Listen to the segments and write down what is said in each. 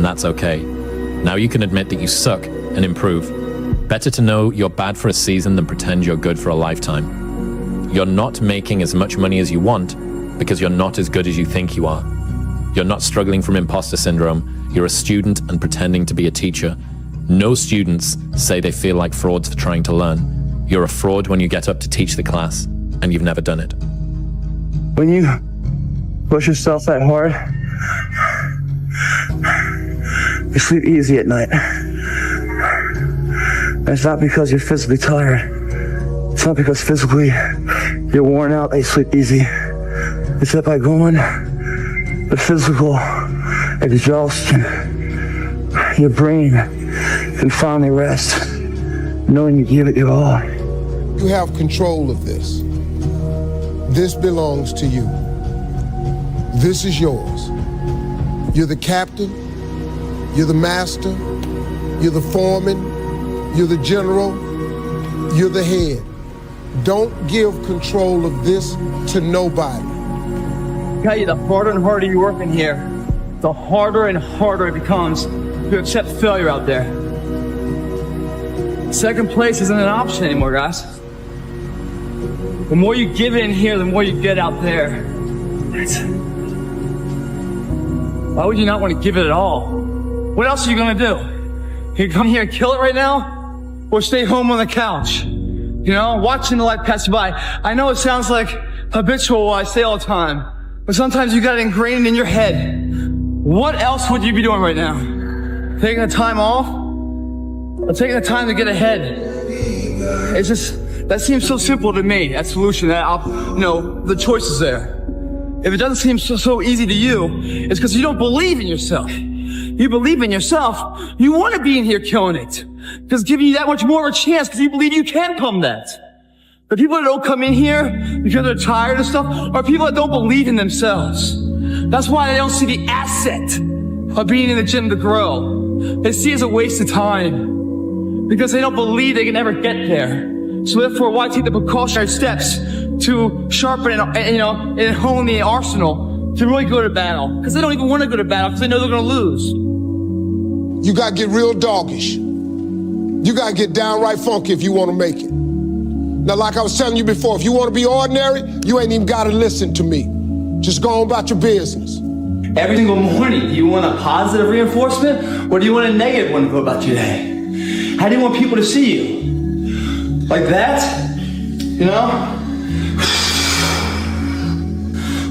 and that's okay. Now you can admit that you suck and improve. Better to know you're bad for a season than pretend you're good for a lifetime. You're not making as much money as you want because you're not as good as you think you are. You're not struggling from imposter syndrome. You're a student and pretending to be a teacher. No students say they feel like frauds for trying to learn. You're a fraud when you get up to teach the class and you've never done it. When you push yourself that hard, you sleep easy at night. And it's not because you're physically tired. It's not because physically you're worn out that you sleep easy. It's that by going the physical exhaustion, your brain can finally rest, knowing you give it your all. You have control of this. This belongs to you. This is yours. You're the captain, you're the master, you're the foreman, you're the general, you're the head. Don't give control of this to nobody. I tell you, the harder and harder you work in here, the harder and harder it becomes to accept failure out there. Second place isn't an option anymore, guys. The more you give in here, the more you get out there. Why would you not want to give it at all? What else are you gonna do? You come here and kill it right now? Or stay home on the couch? You know, watching the life pass you by. I know it sounds like habitual what I say all the time, but sometimes you got it ingrained in your head. What else would you be doing right now? Taking the time off? Or taking the time to get ahead? It's just, that seems so simple to me, that solution, the choice is there. If it doesn't seem so easy to you, it's because you don't believe in yourself. You believe in yourself, you want to be in here killing it. Because giving you that much more of a chance because you believe you can come that. The people that don't come in here because they're tired of stuff are people that don't believe in themselves. That's why they don't see the asset of being in the gym to grow. They see it as a waste of time because they don't believe they can ever get there. So therefore, why take the precautionary steps to sharpen and hone the arsenal to really go to battle? Because they don't even want to go to battle because they know they're going to lose. You got to get real doggish. You got to get downright funky if you want to make it. Now, like I was telling you before, if you want to be ordinary, you ain't even got to listen to me. Just go on about your business. Every single morning, do you want a positive reinforcement or do you want a negative one to go about your day? How do you want people to see you? Like that? You know?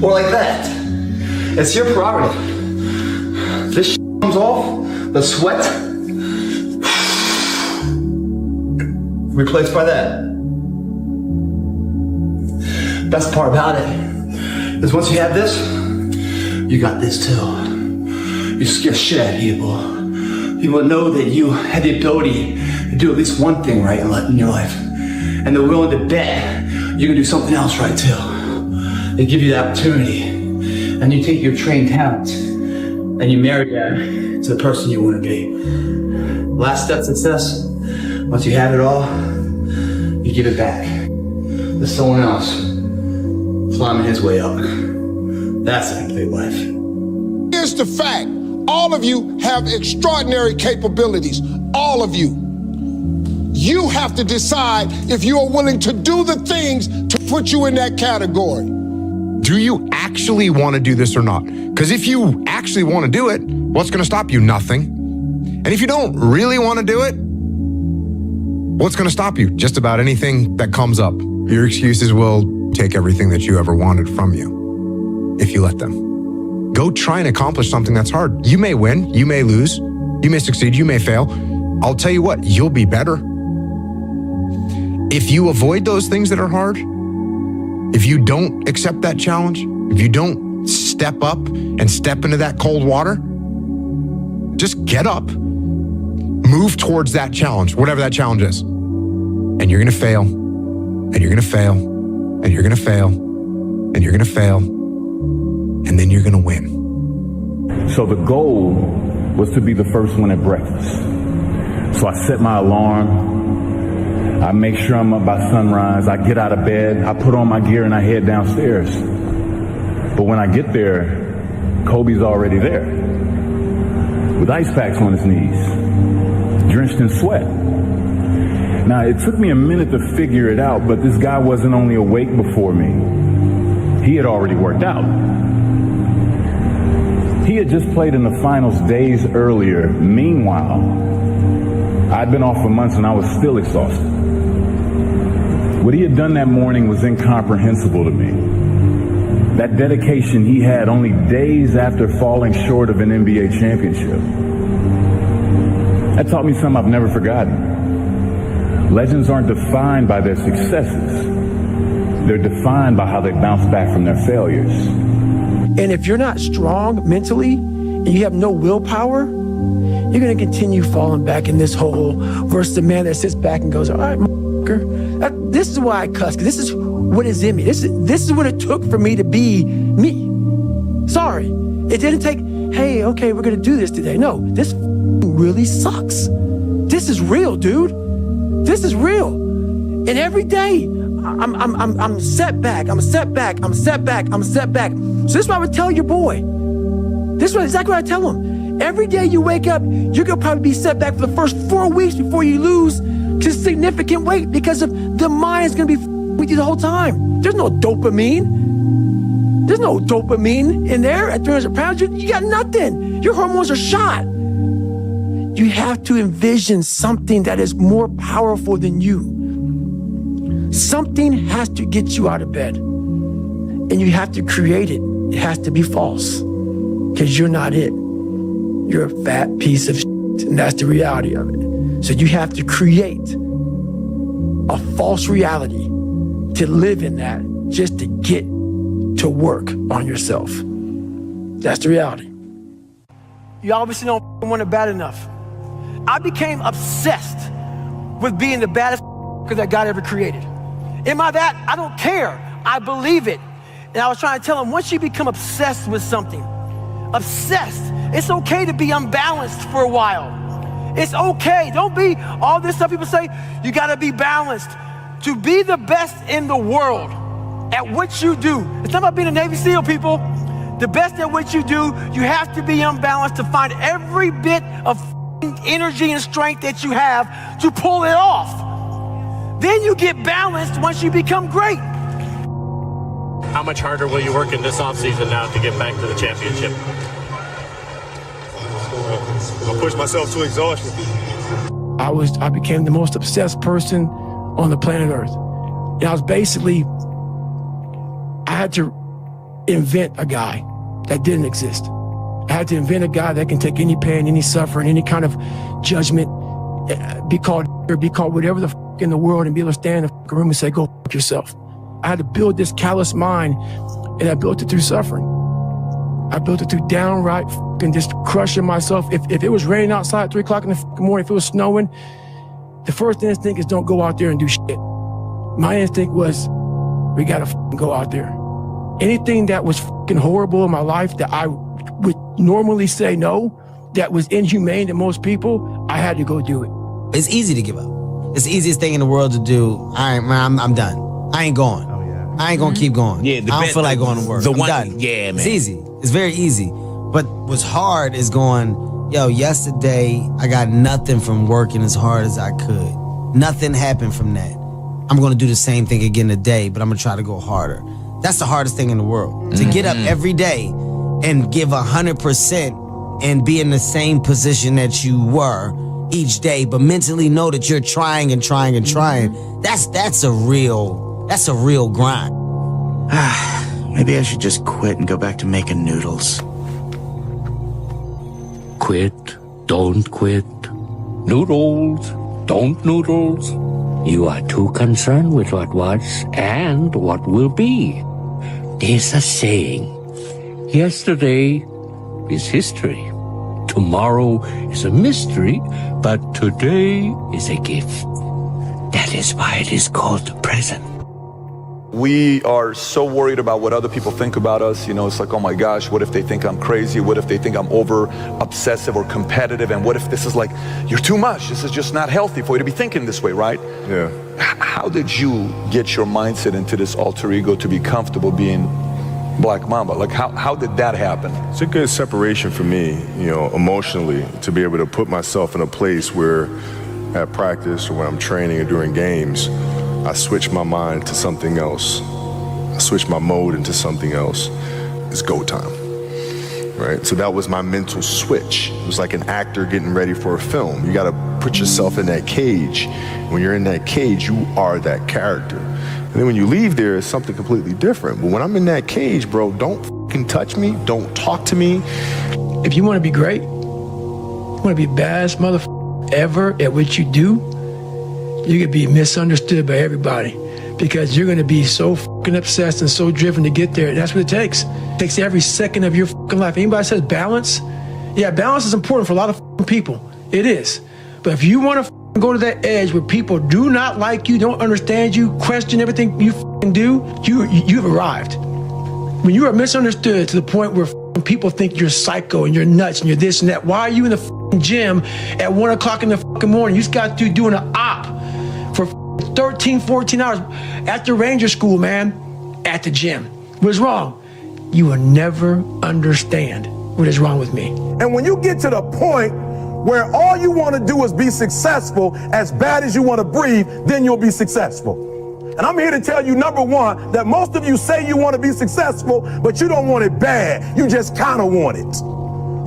Or like that? It's your prerogative. This comes off, the sweat, replaced by that. Best part about it is once you have this, you got this too. You scare shit out of people. People know that you have the ability to do at least one thing right in your life. And they're willing to bet you can do something else right too. They give you the opportunity. And you take your trained talent and you marry that to the person you want to be. Last step to success, once you have it all, you give it back to someone else climbing his way up. That's a complete life. Here's the fact. All of you have extraordinary capabilities. All of you. You have to decide if you are willing to do the things to put you in that category. Do you actually want to do this or not? Because if you actually want to do it, what's going to stop you? Nothing. And if you don't really want to do it, what's going to stop you? Just about anything that comes up. Your excuses will take everything that you ever wanted from you if you let them. Go try and accomplish something that's hard. You may win, you may lose, you may succeed, you may fail. I'll tell you what, you'll be better. If you avoid those things that are hard, if you don't accept that challenge, if you don't step up and step into that cold water, just get up, move towards that challenge, whatever that challenge is. And you're gonna fail, and you're gonna fail, and you're gonna fail, and you're gonna fail, and then you're gonna win. So the goal was to be the first one at breakfast. So I set my alarm. I make sure I'm up by sunrise. I get out of bed. I put on my gear and I head downstairs. But when I get there, Kobe's already there. with ice packs on his knees, drenched in sweat. Now, it took me a minute to figure it out, but this guy wasn't only awake before me. He had already worked out. He had just played in the finals days earlier. Meanwhile, I'd been off for months and I was still exhausted. What he had done that morning was incomprehensible to me. That dedication he had only days after falling short of an NBA championship. That taught me something I've never forgotten. Legends aren't defined by their successes. They're defined by how they bounce back from their failures. And if you're not strong mentally and you have no willpower, you're going to continue falling back in this hole versus the man that sits back and goes, all right, this is why I cuss, because this is what is in me. This is what it took for me to be me. Sorry. It didn't take, hey, okay, we're going to do this today. No, this really sucks. This is real, dude. This is real. And every day, I'm set back. I'm set back. I'm set back. I'm set back. So this is what I would tell your boy. This is exactly what I tell him. Every day you wake up, you're going to probably be set back for the first 4 weeks before you lose to significant weight because of the mind is going to be with you the whole time. There's no dopamine. There's no dopamine in there at 300 pounds. You got nothing. Your hormones are shot. You have to envision something that is more powerful than you. Something has to get you out of bed. And you have to create it. It has to be false. Because you're not it. You're a fat piece of shit, and that's the reality of it. So you have to create a false reality to live in that just to get to work on yourself. That's the reality. You obviously don't want it bad enough. I became obsessed with being the baddest that God ever created. Am I that? I don't care. I believe it. And I was trying to tell him, once you become obsessed with something, obsessed, it's okay to be unbalanced for a while. It's okay. Don't be all this stuff people say, you gotta be balanced. To be the best in the world at what you do, it's not about being a Navy SEAL, people. The best at what you do, you have to be unbalanced to find every bit of energy and strength that you have to pull it off. Then you get balanced once you become great. How much harder will you work in this offseason now to get back to the championship? I'll push myself to exhaustion. I became the most obsessed person on the planet Earth. And I was basically, I had to invent a guy that didn't exist. I had to invent a guy that can take any pain, any suffering, any kind of judgment, be called whatever the f in the world, and be able to stand in the room and say, go f yourself. I had to build this callous mind, and I built it through suffering. I built it through downright f***ing just crushing myself. If it was raining outside at 3 o'clock in the morning, if it was snowing, the first instinct is don't go out there and do shit. My instinct was, we gotta f***ing go out there. Anything that was f***ing horrible in my life that I would normally say no, that was inhumane to most people, I had to go do it. It's easy to give up. It's the easiest thing in the world to do. All right, man, I'm done. I ain't going. I ain't gonna keep going. Yeah, I don't feel like going to work. I'm done. Yeah, man. It's easy. It's very easy. But what's hard is going, yo, yesterday I got nothing from working as hard as I could. Nothing happened from that. I'm gonna do the same thing again today, but I'm gonna try to go harder. That's the hardest thing in the world. To get up every day and give 100% and be in the same position that you were each day, but mentally know that you're trying and trying and trying. That's a real grind. Maybe I should just quit and go back to making noodles. Quit, don't quit. Noodles, don't noodles. You are too concerned with what was and what will be. There's a saying, yesterday is history. Tomorrow is a mystery, but today is a gift. That is why it is called the present. We are so worried about what other people think about us. You know, it's like, oh my gosh, what if they think I'm crazy? What if they think I'm over obsessive or competitive? And what if this is like, you're too much? This is just not healthy for you to be thinking this way, right? Yeah. How did you get your mindset into this alter ego to be comfortable being Black Mamba? Like, how did that happen? It's a good separation for me, emotionally, to be able to put myself in a place where at practice or when I'm training or during games, I switch my mind to something else. I switch my mode into something else. It's go time, right? So that was my mental switch. It was like an actor getting ready for a film. You gotta put yourself in that cage. When you're in that cage, you are that character. And then when you leave there, it's something completely different. But when I'm in that cage, bro, don't fucking touch me. Don't talk to me. If you want to be great, you want to be the baddest motherfucker ever at what you do, you could be misunderstood by everybody because you're going to be so fucking obsessed and so driven to get there. That's what it takes. It takes every second of your fucking life. Anybody says balance? Yeah, balance is important for a lot of fucking people. It is. But if you want to go to that edge where people do not like you, don't understand you, question everything you do, you've arrived. When you are misunderstood to the point where people think you're psycho and you're nuts and you're this and that, why are you in the gym at 1 o'clock in the morning? You just got to doing an op for 13, 14 hours at the Ranger School, man, at the gym. What's wrong? You will never understand what is wrong with me. And when you get to the point where all you want to do is be successful, as bad as you want to breathe, then you'll be successful. And I'm here to tell you, number one, that most of you say you want to be successful, but you don't want it bad. You just kind of want it.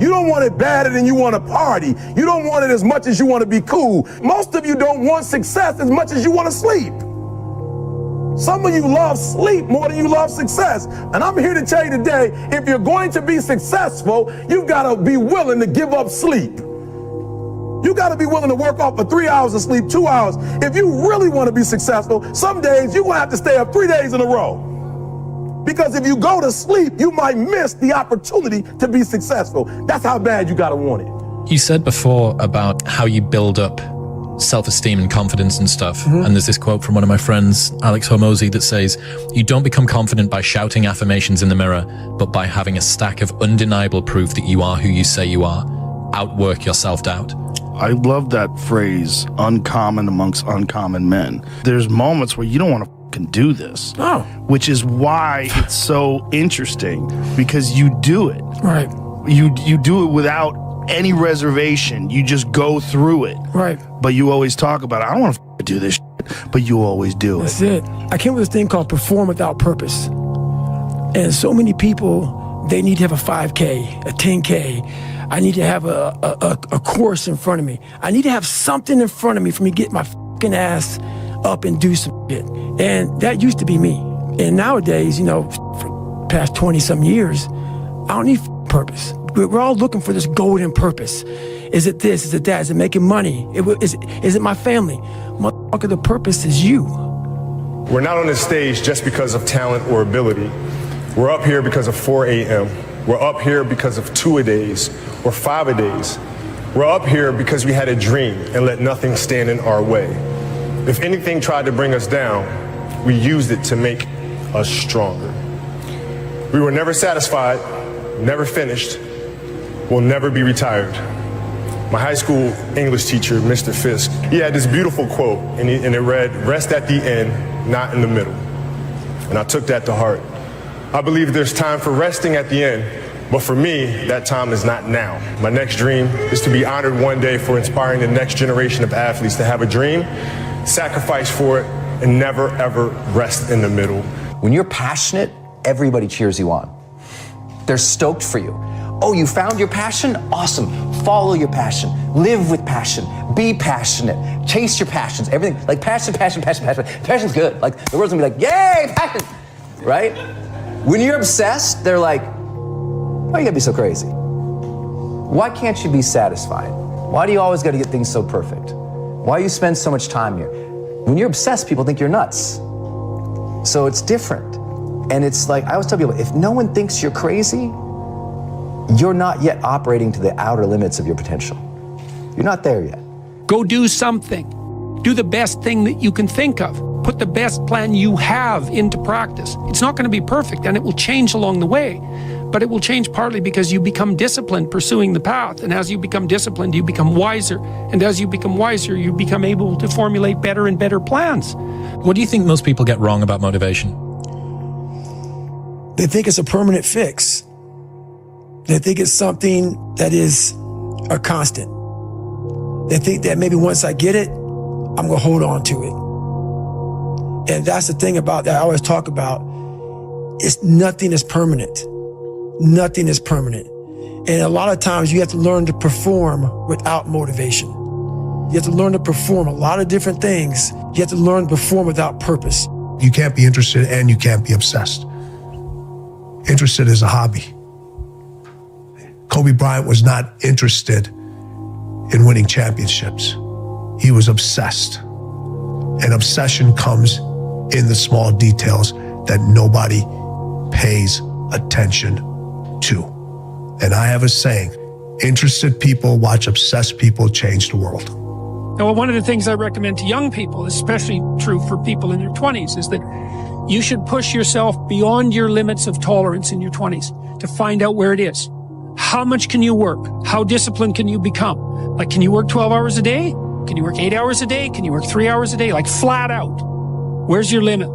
You don't want it badder than you want to party. You don't want it as much as you want to be cool. Most of you don't want success as much as you want to sleep. Some of you love sleep more than you love success. And I'm here to tell you today, if you're going to be successful, you've got to be willing to give up sleep. You got to be willing to work off for 3 hours of sleep, 2 hours. If you really want to be successful, some days you're going to have to stay up 3 days in a row. Because if you go to sleep, you might miss the opportunity to be successful. That's how bad you got to want it. You said before about how you build up self-esteem and confidence and stuff. Mm-hmm. And there's this quote from one of my friends, Alex Hormozy, that says, you don't become confident by shouting affirmations in the mirror, but by having a stack of undeniable proof that you are who you say you are. Outwork your self-doubt. I love that phrase, uncommon amongst uncommon men. There's moments where you don't want to fucking do this. Oh. Which is why it's so interesting, because you do it. Right. You do it without any reservation. You just go through it. Right. But you always talk about it. I don't want to do this shit, but you always do it. That's it. I came up with this thing called perform without purpose. And so many people, they need to have a 5K, a 10K. I need to have a course in front of me. I need to have something in front of me for me to get my fucking ass up and do some shit. And that used to be me. And nowadays, for the past 20-some years, I don't need purpose. We're all looking for this golden purpose. Is it this? Is it that? Is it making money? Is it my family? Motherfucker, the purpose is you. We're not on this stage just because of talent or ability. We're up here because of 4 a.m. We're up here because of 2-a-days or 5-a-days. We're up here because we had a dream and let nothing stand in our way. If anything tried to bring us down, we used it to make us stronger. We were never satisfied, never finished, will never be retired. My high school English teacher, Mr. Fisk, he had this beautiful quote, and it read, "Rest at the end, not in the middle." And I took that to heart. I believe there's time for resting at the end, but for me, that time is not now. My next dream is to be honored one day for inspiring the next generation of athletes to have a dream, sacrifice for it, and never, ever rest in the middle. When you're passionate, everybody cheers you on. They're stoked for you. Oh, you found your passion? Awesome. Follow your passion. Live with passion. Be passionate. Chase your passions. Everything, like passion. Passion's good. Like, the world's gonna be like, yay, passion, right? When you're obsessed, they're like, why you gotta be so crazy? Why can't you be satisfied? Why do you always gotta get things so perfect? Why do you spend so much time here? When you're obsessed, people think you're nuts. So it's different. And it's like, I always tell people, if no one thinks you're crazy, you're not yet operating to the outer limits of your potential. You're not there yet. Go do something. Do the best thing that you can think of. Put the best plan you have into practice. It's not going to be perfect, and it will change along the way. But it will change partly because you become disciplined pursuing the path. And as you become disciplined, you become wiser. And as you become wiser, you become able to formulate better and better plans. What do you think most people get wrong about motivation? They think it's a permanent fix. They think it's something that is a constant. They think that maybe once I get it, I'm gonna hold on to it. And that's the thing about that I always talk about. Nothing is permanent. Nothing is permanent. And a lot of times you have to learn to perform without motivation. You have to learn to perform a lot of different things. You have to learn to perform without purpose. You can't be interested and you can't be obsessed. Interested is a hobby. Kobe Bryant was not interested in winning championships. He was obsessed. And obsession comes in the small details that nobody pays attention to. And I have a saying, interested people watch obsessed people change the world. Now, one of the things I recommend to young people, especially true for people in their 20s, is that you should push yourself beyond your limits of tolerance in your 20s to find out where it is. How much can you work? How disciplined can you become? Like, can you work 12 hours a day? Can you work 8 hours a day? Can you work 3 hours a day? Like, flat out. Where's your limit?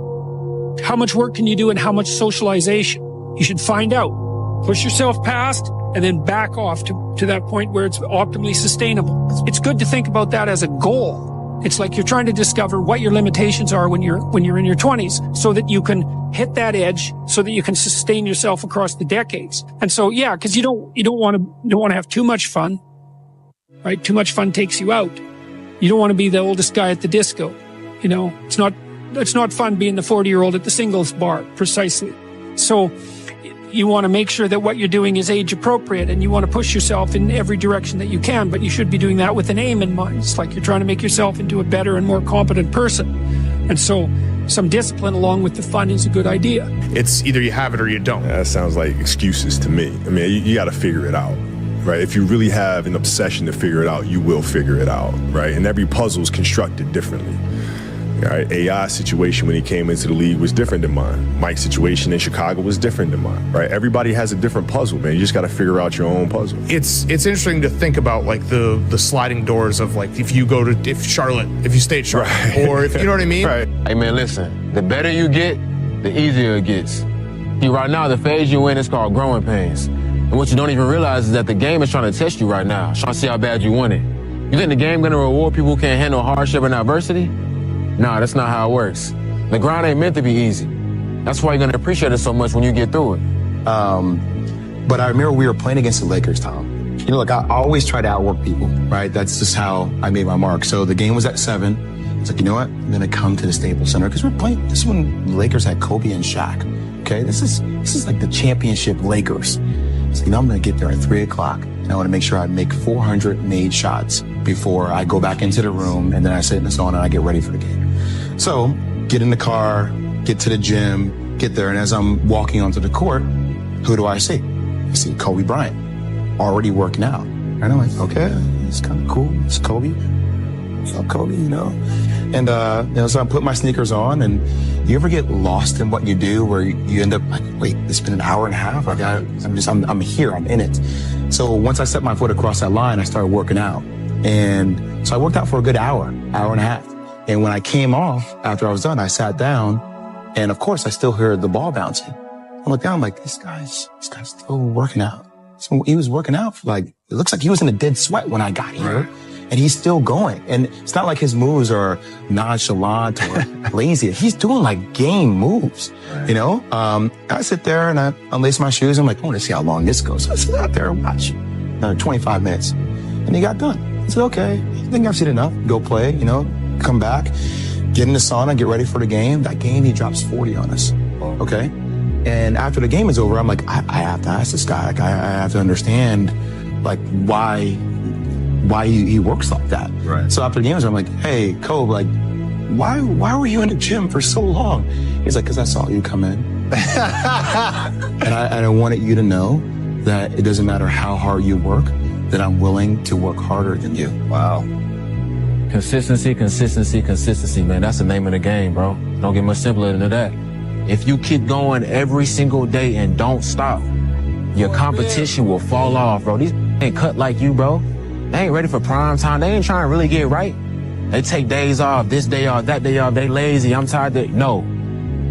How much work can you do and how much socialization? You should find out. Push yourself past and then back off to that point where it's optimally sustainable. It's good to think about that as a goal. It's like you're trying to discover what your limitations are when you're in your 20s so that you can hit that edge so that you can sustain yourself across the decades. And so, yeah, because you don't want to have too much fun, right? Too much fun takes you out. You don't want to be the oldest guy at the disco. You know, it's not fun being the 40-year-old at the singles bar, precisely. So you want to make sure that what you're doing is age appropriate and you want to push yourself in every direction that you can, but you should be doing that with an aim in mind. It's like you're trying to make yourself into a better and more competent person. And so some discipline along with the fun is a good idea. It's either you have it or you don't. That sounds like excuses to me. I mean, you got to figure it out, right? If you really have an obsession to figure it out, you will figure it out, right? And every puzzle is constructed differently. Right? AI's situation when he came into the league was different than mine. Mike's situation in Chicago was different than mine, right? Everybody has a different puzzle, man. You just got to figure out your own puzzle. It's interesting to think about like the sliding doors of like if you stay at Charlotte, right. Or if you know what I mean. Right. Hey man, listen, the better you get, the easier it gets. See, right now the phase you're in is called growing pains. And what you don't even realize is that the game is trying to test you right now, trying to see how bad you want it. You think the game gonna reward people who can't handle hardship and adversity? Nah, that's not how it works. The grind ain't meant to be easy. That's why you're gonna appreciate it so much when you get through it. But I remember we were playing against the Lakers, Tom. You know, like I always try to outwork people, right? That's just how I made my mark. So the game was at 7. It's like, you know what? I'm gonna come to the Staples Center because we're playing. This is when the Lakers had Kobe and Shaq. Okay, this is like the championship Lakers. So you know, I'm gonna get there at 3 o'clock. And I want to make sure I make 400 made shots before I go back into the room, and then I sit in the sauna and I get ready for the game. So get in the car, get to the gym, get there, and as I'm walking onto the court, who do I see? I see Kobe Bryant already working out. And I'm like, okay, it's kind of cool. It's Kobe. What's up, Kobe? You know. And so I put my sneakers on, and you ever get lost in what you do, where you end up like, wait, it's been an hour and a half. Like I'm here. I'm in it. So once I set my foot across that line, I started working out. And so I worked out for a good hour and a half. And when I came off, after I was done, I sat down, and of course I still heard the ball bouncing. I looked down, I'm like, this guy's still working out. So he was working out for like, it looks like he was in a dead sweat when I got here. And he's still going. And it's not like his moves are nonchalant or lazy. He's doing like game moves, you know? I sit there and I unlace my shoes. I'm like, I want to see how long this goes. So I sit out there and watch. 25 minutes. And he got done. I said, okay, I think I've seen enough. Go play, you know, come back, get in the sauna, get ready for the game. That game, he drops 40 on us. Okay? And after the game is over, I'm like, I have to ask this guy. Like, I have to understand, like, why he works like that. Right. So after the game, I'm like, hey, Kobe, like, why were you in the gym for so long? He's like, because I saw you come in. and I wanted you to know that it doesn't matter how hard you work, that I'm willing to work harder than you. Wow. Consistency, man. That's the name of the game, bro. Don't get much simpler than that. If you keep going every single day and don't stop, your competition will fall off, bro. These ain't cut like you, bro. They ain't ready for prime time. They ain't trying to really get right. They take days off, this day off, that day off. They lazy. I'm tired. No.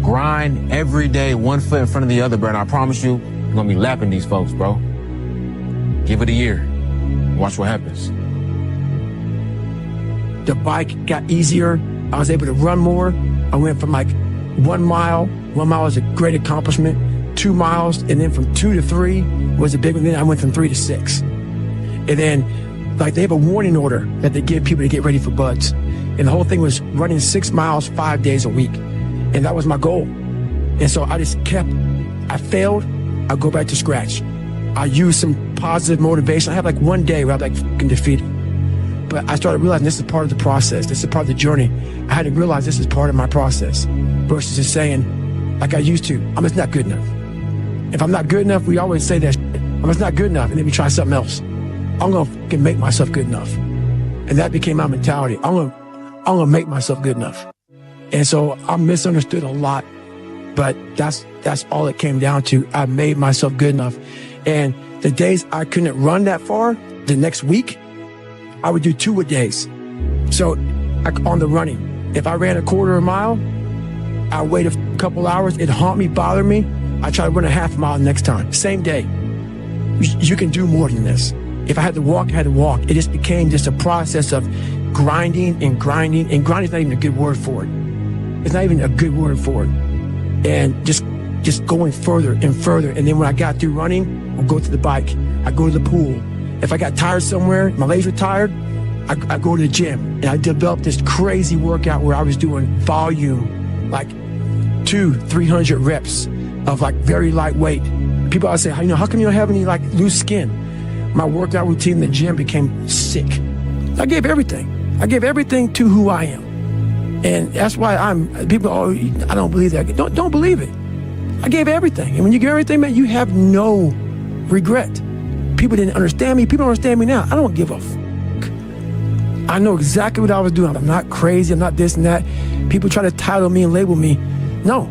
Grind every day, one foot in front of the other, bro. And I promise you, you're gonna be lapping these folks, bro. Give it a year. Watch what happens. The bike got easier. I was able to run more. I went from like 1 mile. 1 mile was a great accomplishment. 2 miles, and then from 2 to 3 was a big one. Then I went from 3 to 6. And then, like, they have a warning order that they give people to get ready for buds. And the whole thing was running 6 miles 5 days a week. And that was my goal. And so I just I failed, I go back to scratch. I use some positive motivation. I have like one day where I'm like fucking defeated. But I started realizing this is part of the process. This is part of the journey. I had to realize this is part of my process versus just saying, like I used to, I'm just not good enough. If I'm not good enough, we always say that shit. I'm just not good enough, and then we try something else. I'm gonna fucking make myself good enough. And that became my mentality. I'm gonna make myself good enough. And so I'm misunderstood a lot, but that's all it came down to. I made myself good enough. And the days I couldn't run that far, the next week, I would do 2-a-days. So on the running, if I ran a quarter of a mile, I wait a couple hours, it'd haunt me, bother me. I try to run a half mile next time, same day. You can do more than this. If I had to walk, I had to walk. It just became just a process of grinding and grinding, and grinding is not even a good word for it. It's not even a good word for it. And just going further and further. And then when I got through running, I'll go to the bike. I go to the pool. If I got tired somewhere, my legs were tired, I go to the gym. And I developed this crazy workout where I was doing volume, like 200-300 reps of like very lightweight. People always say, how come you don't have any like loose skin? My workout routine in the gym became sick. I gave everything. I gave everything to who I am. And that's why people, I don't believe that. Don't believe it. I gave everything. And when you give everything, man, you have no regret. People didn't understand me. People don't understand me now. I don't give a fuck. I know exactly what I was doing. I'm not crazy. I'm not this and that. People try to title me and label me. No,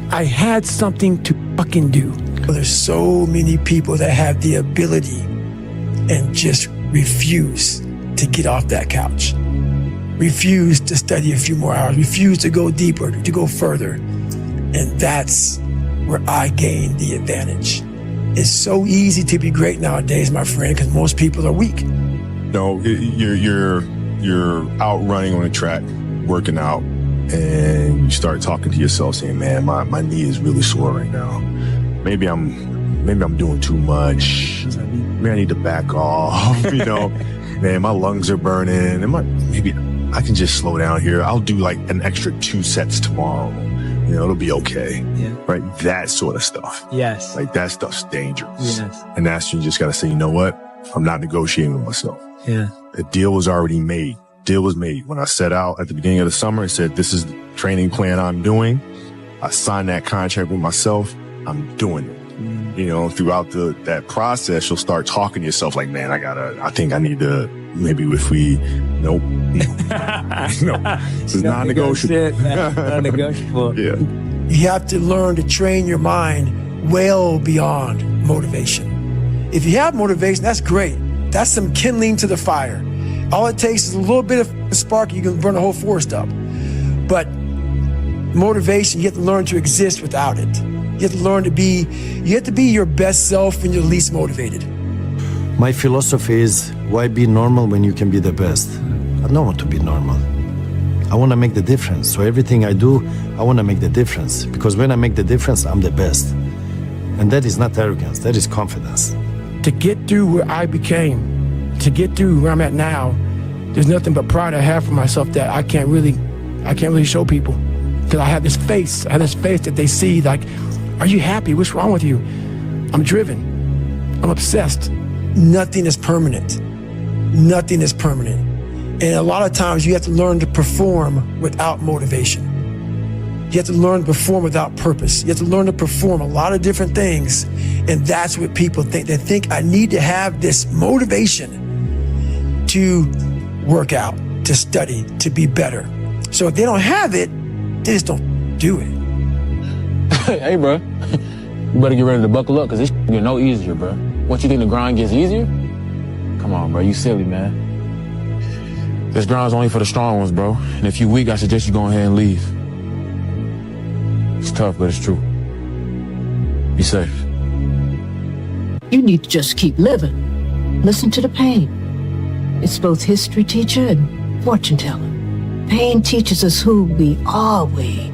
I had something to fucking do. There's so many people that have the ability and just refuse to get off that couch. Refuse to study a few more hours. Refuse to go deeper, to go further. And that's where I gained the advantage. It's so easy to be great nowadays, my friend, because most people are weak. No, you're out running on a track, working out, and you start talking to yourself saying, man, my knee is really sore right now. Maybe I'm doing too much. Maybe I need to back off, Man, my lungs are burning. Maybe I can just slow down here. I'll do like an extra 2 sets tomorrow. It'll be okay. Yeah. Right? That sort of stuff. Yes. Like that stuff's dangerous. Yes. And that's when you just got to say, you know what? I'm not negotiating with myself. Yeah. The deal was already made. Deal was made. When I set out at the beginning of the summer, I said, this is the training plan I'm doing. I signed that contract with myself. I'm doing it. Throughout that process, you'll start talking to yourself like, man, I think I need to, maybe if we, nope. No, this is non-negotiable. Non-negotiable. Yeah. You have to learn to train your mind well beyond motivation. If you have motivation, that's great. That's some kindling to the fire. All it takes is a little bit of spark, you can burn a whole forest up. But motivation, you have to learn to exist without it. You have to be your best self when you're least motivated. My philosophy is, why be normal when you can be the best? I don't want to be normal. I want to make the difference. So everything I do, I want to make the difference. Because when I make the difference, I'm the best. And that is not arrogance, that is confidence. To get through where I became, to get through where I'm at now, there's nothing but pride I have for myself that I can't really show people. Because I have this face that they see like, are you happy? What's wrong with you? I'm driven. I'm obsessed. Nothing is permanent. Nothing is permanent. And a lot of times you have to learn to perform without motivation. You have to learn to perform without purpose. You have to learn to perform a lot of different things. And that's what people think. They think I need to have this motivation to work out, to study, to be better. So if they don't have it, they just don't do it. Hey, bro, you better get ready to buckle up because this get no easier, bro. Once you think the grind gets easier, come on, bro, you silly, man. This grind's only for the strong ones, bro. And if you weak, I suggest you go ahead and leave. It's tough, but it's true. Be safe. You need to just keep living. Listen to the pain. It's both history teacher and fortune teller. Pain teaches us who we are, Wade.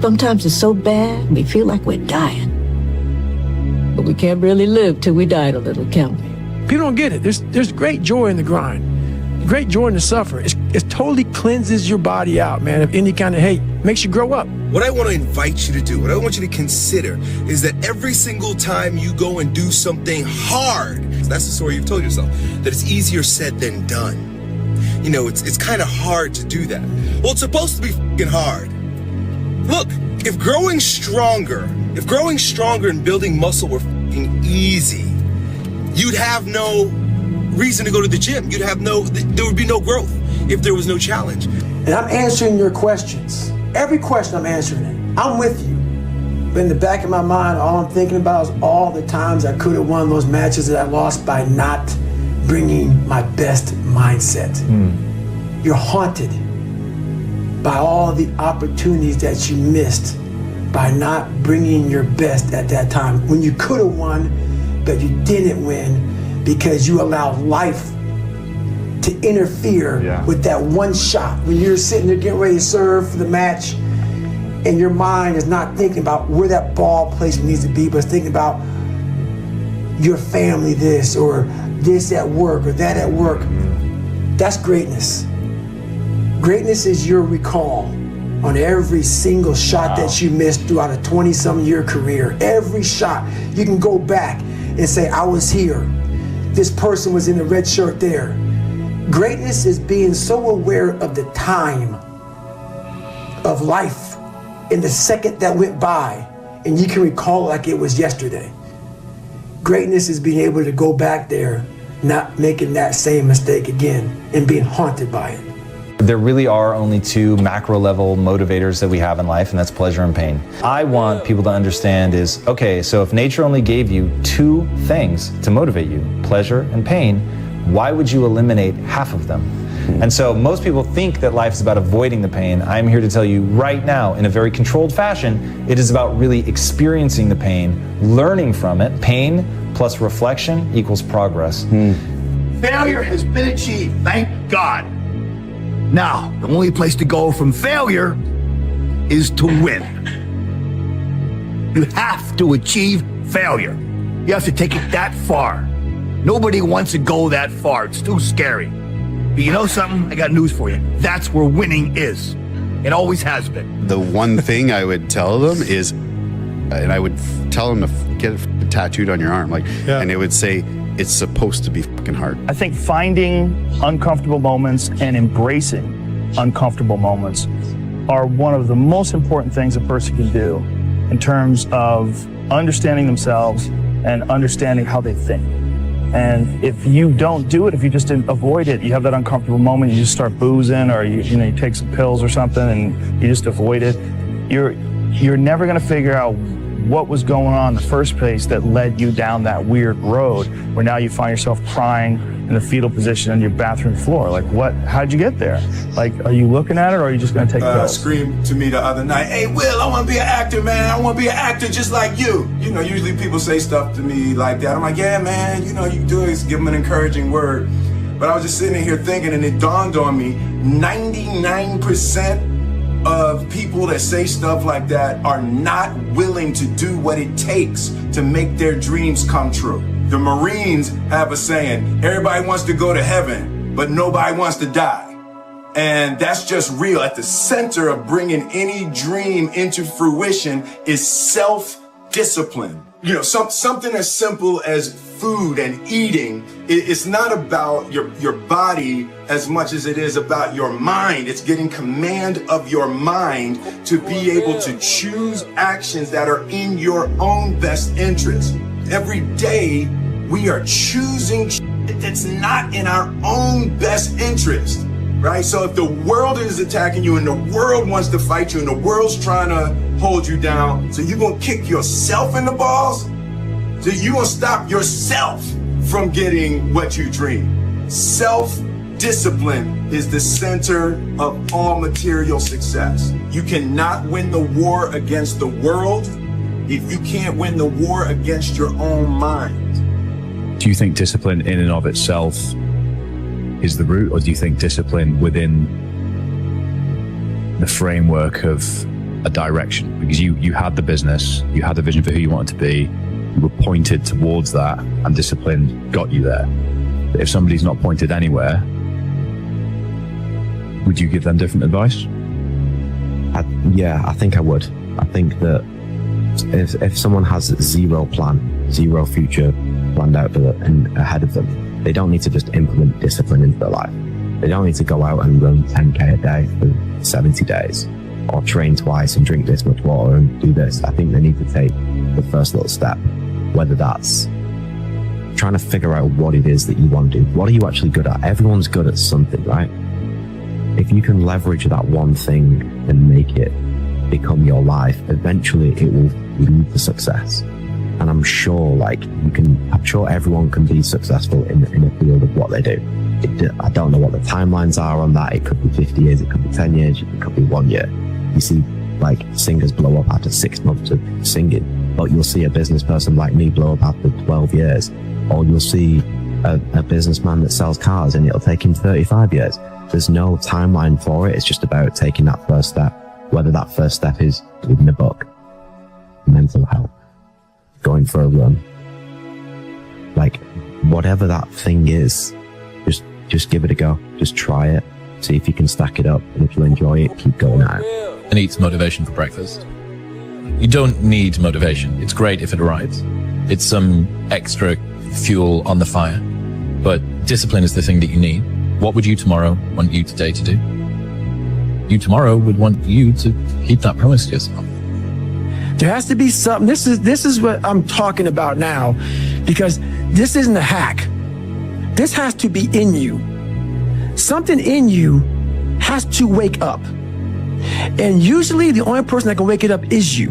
Sometimes it's so bad, we feel like we're dying. But we can't really live till we die a little, can we? People don't get it. There's great joy in the grind. Great joy in the suffer. It totally cleanses your body out, man, of any kind of hate. Makes you grow up. What I want to invite you to do, what I want you to consider, is that every single time you go and do something hard, that's the story you've told yourself, that it's easier said than done. You know, it's kind of hard to do that. Well, it's supposed to be fucking hard. Look, if growing stronger and building muscle were fucking easy, you'd have no reason to go to the gym. There would be no growth if there was no challenge. And I'm answering your questions. Every question I'm answering it. I'm with you. But in the back of my mind, all I'm thinking about is all the times I could have won those matches that I lost by not bringing my best mindset. You're haunted by all the opportunities that you missed by not bringing your best at that time. When you could have won, but you didn't win because you allowed life to interfere with that one shot. When you're sitting there getting ready to serve for the match and your mind is not thinking about where that ball placement needs to be, but it's thinking about your family this or this at work or that at work. That's greatness. Greatness is your recall on every single shot that you missed throughout a 20-some year career. Every shot, you can go back and say, I was here. This person was in the red shirt there. Greatness is being so aware of the time of life in the second that went by, and you can recall like it was yesterday. Greatness is being able to go back there, not making that same mistake again, and being haunted by it. There really are only two macro level motivators that we have in life, and that's pleasure and pain. I want people to understand is, okay, so if nature only gave you two things to motivate you, pleasure and pain, why would you eliminate half of them? And so most people think that life is about avoiding the pain. I'm here to tell you right now, in a very controlled fashion, it is about really experiencing the pain, learning from it. Pain plus reflection equals progress. Failure has been achieved, thank God. Now, the only place to go from failure is to win. You have to achieve failure. You have to take it that far. Nobody wants to go that far. It's too scary. But you know something? I got news for you. That's where winning is. It always has been. The one thing I would tell them is, and I would tell them to get it tattooed on your arm, and it would say, it's supposed to be fucking hard. I think finding uncomfortable moments and embracing uncomfortable moments are one of the most important things a person can do in terms of understanding themselves and understanding how they think. And if you don't do it, if you just avoid it, you have that uncomfortable moment, you just start boozing or you take some pills or something and you just avoid it, you're never gonna figure out what was going on in the first place that led you down that weird road where now you find yourself crying in the fetal position on your bathroom floor. Like, what? How'd you get there? Like, are you looking at it or are you just gonna take pills? Screamed to me the other night, hey, Will, I wanna be an actor, man. I wanna be an actor just like you. You know, usually people say stuff to me like that. I'm like, yeah, man, you know, you do it, give them an encouraging word. But I was just sitting here thinking, and it dawned on me, 99% of people that say stuff like that are not willing to do what it takes to make their dreams come true. The Marines have a saying, everybody wants to go to heaven, but nobody wants to die. And that's just real. At the center of bringing any dream into fruition is self-discipline. You know, something as simple as food and eating, it's not about your body as much as it is about your mind. It's getting command of your mind to be able to choose actions that are in your own best interest. Every day, we are choosing shit that's not in our own best interest, right? So if the world is attacking you and the world wants to fight you and the world's trying to hold you down, so you're gonna kick yourself in the balls? So you're gonna stop yourself from getting what you dream. Self discipline is the center of all material success. You cannot win the war against the world if you can't win the war against your own mind. Do you think discipline in and of itself is the root, or do you think discipline within the framework of a direction? Because you had the business, you had the vision for who you wanted to be, you were pointed towards that, and discipline got you there. But if somebody's not pointed anywhere, would you give them different advice? Yeah, I think I would. I think that if someone has zero plan, zero future planned out for them and ahead of them, they don't need to just implement discipline into their life. They don't need to go out and run 10K a day for 70 days or train twice and drink this much water and do this. I think they need to take the first little step, whether that's trying to figure out what it is that you want to do. What are you actually good at? Everyone's good at something, right? If you can leverage that one thing and make it become your life, eventually it will lead to success. And I'm sure everyone can be successful in a field of what they do. I don't know what the timelines are on that. It could be 50 years, it could be 10 years, it could be 1 year. You see like singers blow up after 6 months of singing, but you'll see a business person like me blow up after 12 years. Or you'll see a businessman that sells cars and it'll take him 35 years. There's no timeline for it. It's just about taking that first step, whether that first step is reading a book, mental health, going for a run, like whatever that thing is, just give it a go. Just try it, see if you can stack it up, and if you enjoy it, keep going at it. And eats motivation for breakfast. You don't need motivation. It's great if it arrives. It's some extra fuel on the fire, but discipline is the thing that you need. What would you tomorrow want you today to do? You tomorrow would want you to keep that promise to yourself. There has to be something. This is what I'm talking about now, because this isn't a hack. This has to be in you. Something in you has to wake up. And usually the only person that can wake it up is you.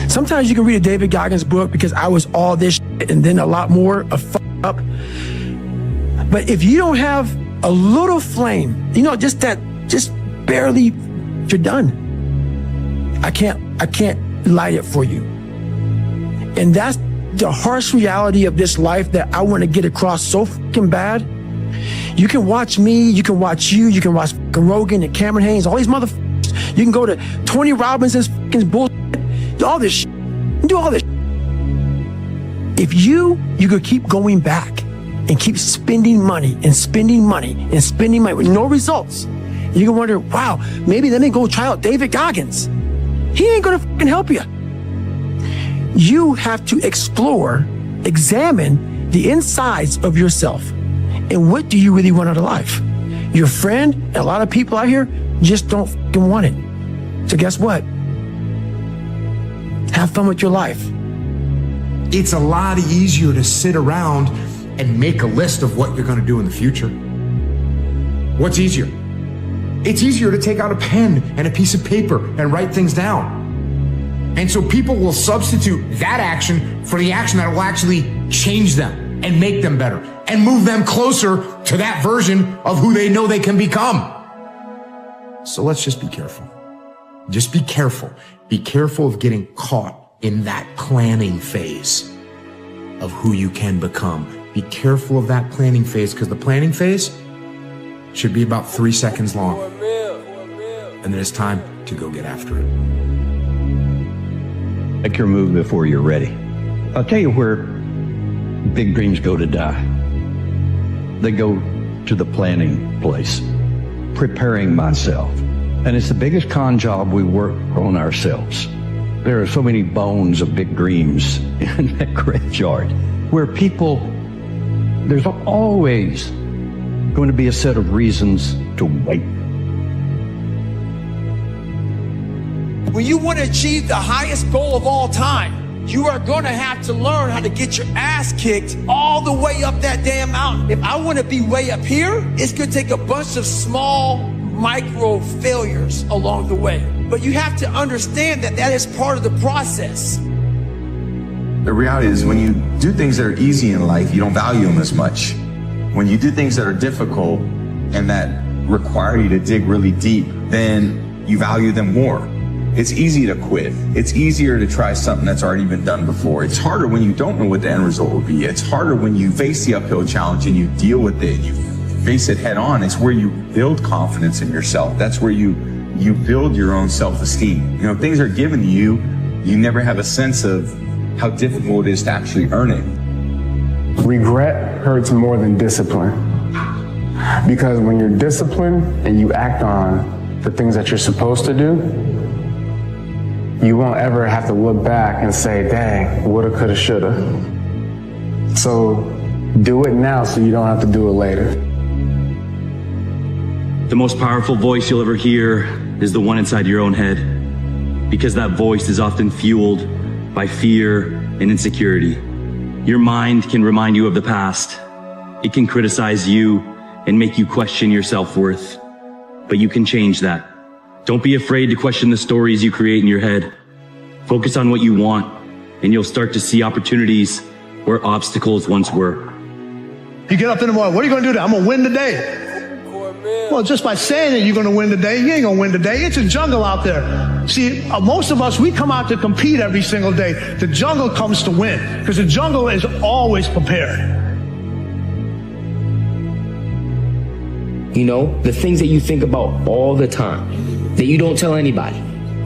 Sometimes you can read a David Goggins book because I was all this shit and then a lot more of up. But if you don't have a little flame, just barely, you're done. I can't light it for you. And that's the harsh reality of this life that I want to get across so fucking bad. You can watch me, you can watch you, you can watch Rogan and Cameron Haynes, all these motherfuckers. You can go to Tony Robbins's fucking bullshit, all this shit, do all this shit. If you could keep going back and keep spending money and spending money and spending money with no results, you can wonder, wow, maybe let me go try out David Goggins. He ain't gonna fucking help you. You have to explore, examine the insides of yourself. And what do you really want out of life? Your friend and a lot of people out here just don't fucking want it. So guess what? Have fun with your life. It's a lot easier to sit around and make a list of what you're going to do in the future. What's easier? It's easier to take out a pen and a piece of paper and write things down. And so people will substitute that action for the action that will actually change them and make them better and move them closer to that version of who they know they can become. So let's just be careful. Just be careful. Be careful of getting caught in that planning phase of who you can become. Be careful of that planning phase, because the planning phase should be about 3 seconds long. And then it's time to go get after it. Make your move before you're ready. I'll tell you where big dreams go to die. They go to the planning place, preparing myself. And it's the biggest con job we work on ourselves. There are so many bones of big dreams in that graveyard where people, there's always going to be a set of reasons to wait. When you want to achieve the highest goal of all time, you are going to have to learn how to get your ass kicked all the way up that damn mountain. If I want to be way up here, it's going to take a bunch of small micro failures along the way. But you have to understand that that is part of the process. The reality is when you do things that are easy in life, you don't value them as much. When you do things that are difficult and that require you to dig really deep, then you value them more. It's easy to quit. It's easier to try something that's already been done before. It's harder when you don't know what the end result will be. It's harder when you face the uphill challenge and you deal with it, you face it head on. It's where you build confidence in yourself. That's where you build your own self-esteem. You know, things are given to you, you never have a sense of how difficult it is to actually earn it. Regret hurts more than discipline. Because when you're disciplined and you act on the things that you're supposed to do, you won't ever have to look back and say, dang, woulda, coulda, shoulda. So do it now so you don't have to do it later. The most powerful voice you'll ever hear is the one inside your own head, because that voice is often fueled by fear and insecurity. Your mind can remind you of the past. It can criticize you and make you question your self-worth, but you can change that. Don't be afraid to question the stories you create in your head. Focus on what you want, and you'll start to see opportunities where obstacles once were. You get up in the morning, what are you going to do today? I'm going to win today. Well, just by saying that you're going to win today, you ain't going to win today. It's a jungle out there. See, most of us, we come out to compete every single day. The jungle comes to win, because the jungle is always prepared. You know, the things that you think about all the time, that you don't tell anybody,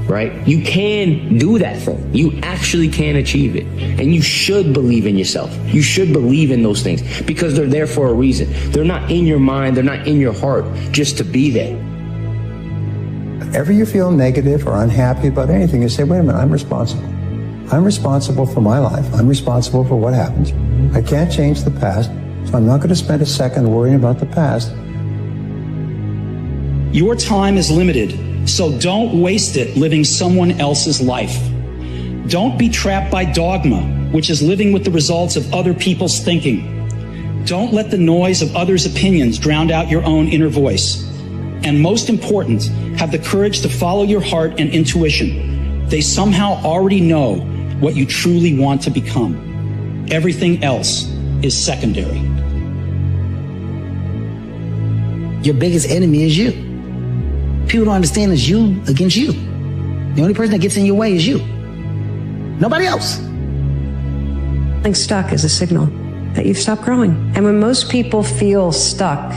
right? You can do that thing. You actually can achieve it. And you should believe in yourself. You should believe in those things, because they're there for a reason. They're not in your mind. They're not in your heart just to be there. Whenever you feel negative or unhappy about anything, you say, wait a minute, I'm responsible. I'm responsible for my life. I'm responsible for what happens. I can't change the past, so I'm not going to spend a second worrying about the past. Your time is limited, so don't waste it living someone else's life. Don't be trapped by dogma, which is living with the results of other people's thinking. Don't let the noise of others' opinions drown out your own inner voice. And most important, have the courage to follow your heart and intuition. They somehow already know what you truly want to become. Everything else is secondary. Your biggest enemy is you. People don't understand it's you against you. The only person that gets in your way is you. Nobody else. Feeling stuck is a signal that you've stopped growing. And when most people feel stuck,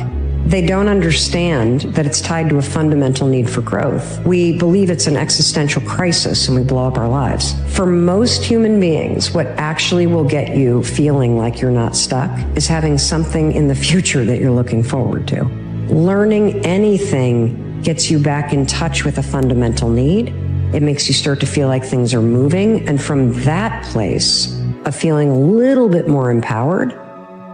they don't understand that it's tied to a fundamental need for growth. We believe it's an existential crisis and we blow up our lives. For most human beings, what actually will get you feeling like you're not stuck is having something in the future that you're looking forward to. Learning anything gets you back in touch with a fundamental need. It makes you start to feel like things are moving. And from that place of feeling a little bit more empowered,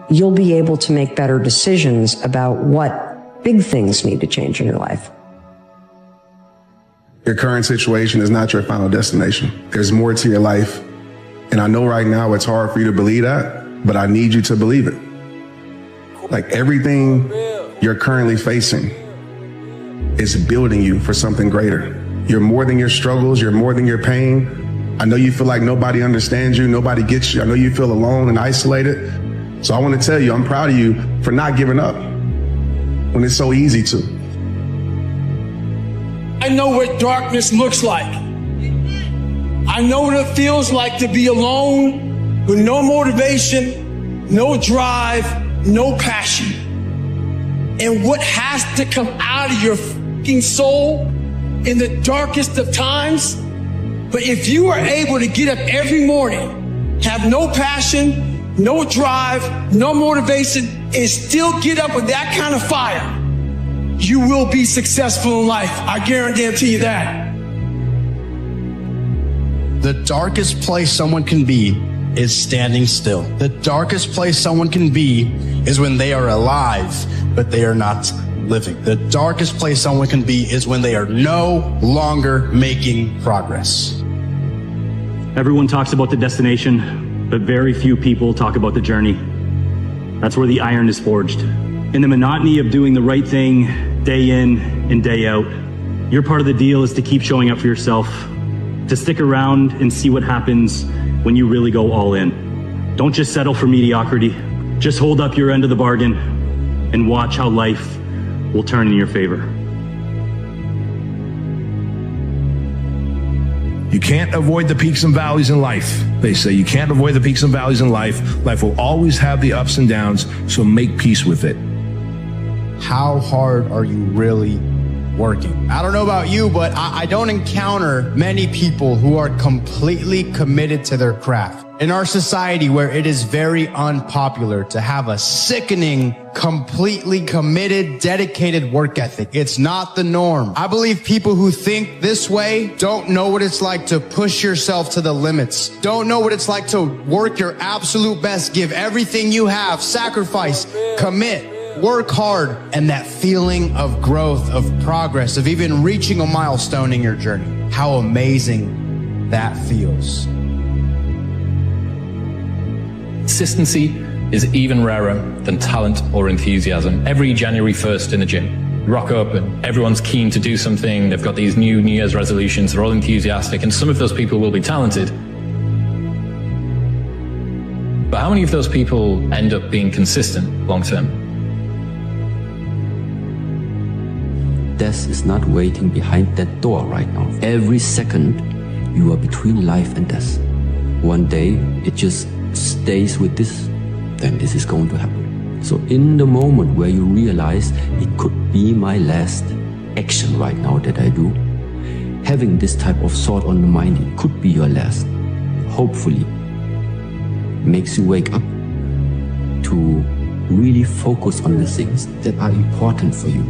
you'll be able to make better decisions about what big things need to change in your life. Your current situation is not your final destination. There's more to your life. And I know right now it's hard for you to believe that, but I need you to believe it. Like everything you're currently facing is building you for something greater. You're more than your struggles. You're more than your pain. I know you feel like nobody understands you. Nobody gets you. I know you feel alone and isolated. So I want to tell you, I'm proud of you for not giving up when it's so easy to. I know what darkness looks like. I know what it feels like to be alone with no motivation, no drive, no passion. And what has to come out of your fucking soul in the darkest of times. But if you are able to get up every morning, have no passion, no drive, no motivation, and still get up with that kind of fire, you will be successful in life. I guarantee you that. The darkest place someone can be is standing still. The darkest place someone can be is when they are alive, but they are not living. The darkest place someone can be is when they are no longer making progress. Everyone talks about the destination, but very few people talk about the journey. That's where the iron is forged. In the monotony of doing the right thing day in and day out, your part of the deal is to keep showing up for yourself, to stick around and see what happens when you really go all in. Don't just settle for mediocrity. Just hold up your end of the bargain. and watch how life will turn in your favor. You can't avoid the peaks and valleys in life. They say you can't avoid the peaks and valleys in life. Life will always have the ups and downs, so make peace with it. How hard are you really working? I don't know about you, but I don't encounter many people who are completely committed to their craft. In our society where it is very unpopular to have a sickening, completely committed, dedicated work ethic, it's not the norm. I believe people who think this way don't know what it's like to push yourself to the limits, don't know what it's like to work your absolute best, give everything you have, sacrifice, commit, work hard, and that feeling of growth, of progress, of even reaching a milestone in your journey. How amazing that feels. Consistency is even rarer than talent or enthusiasm. Every January 1st in the gym, rock up and everyone's keen to do something. They've got these New Year's resolutions. They're all enthusiastic, and some of those people will be talented. But how many of those people end up being consistent long term? Death is not waiting behind that door right now. Every second, you are between life and death. One day, it just stays with this, then this is going to happen. So in the moment where you realize it could be my last action right now that I do, having this type of thought on the mind, it could be your last, hopefully makes you wake up to really focus on the things that are important for you.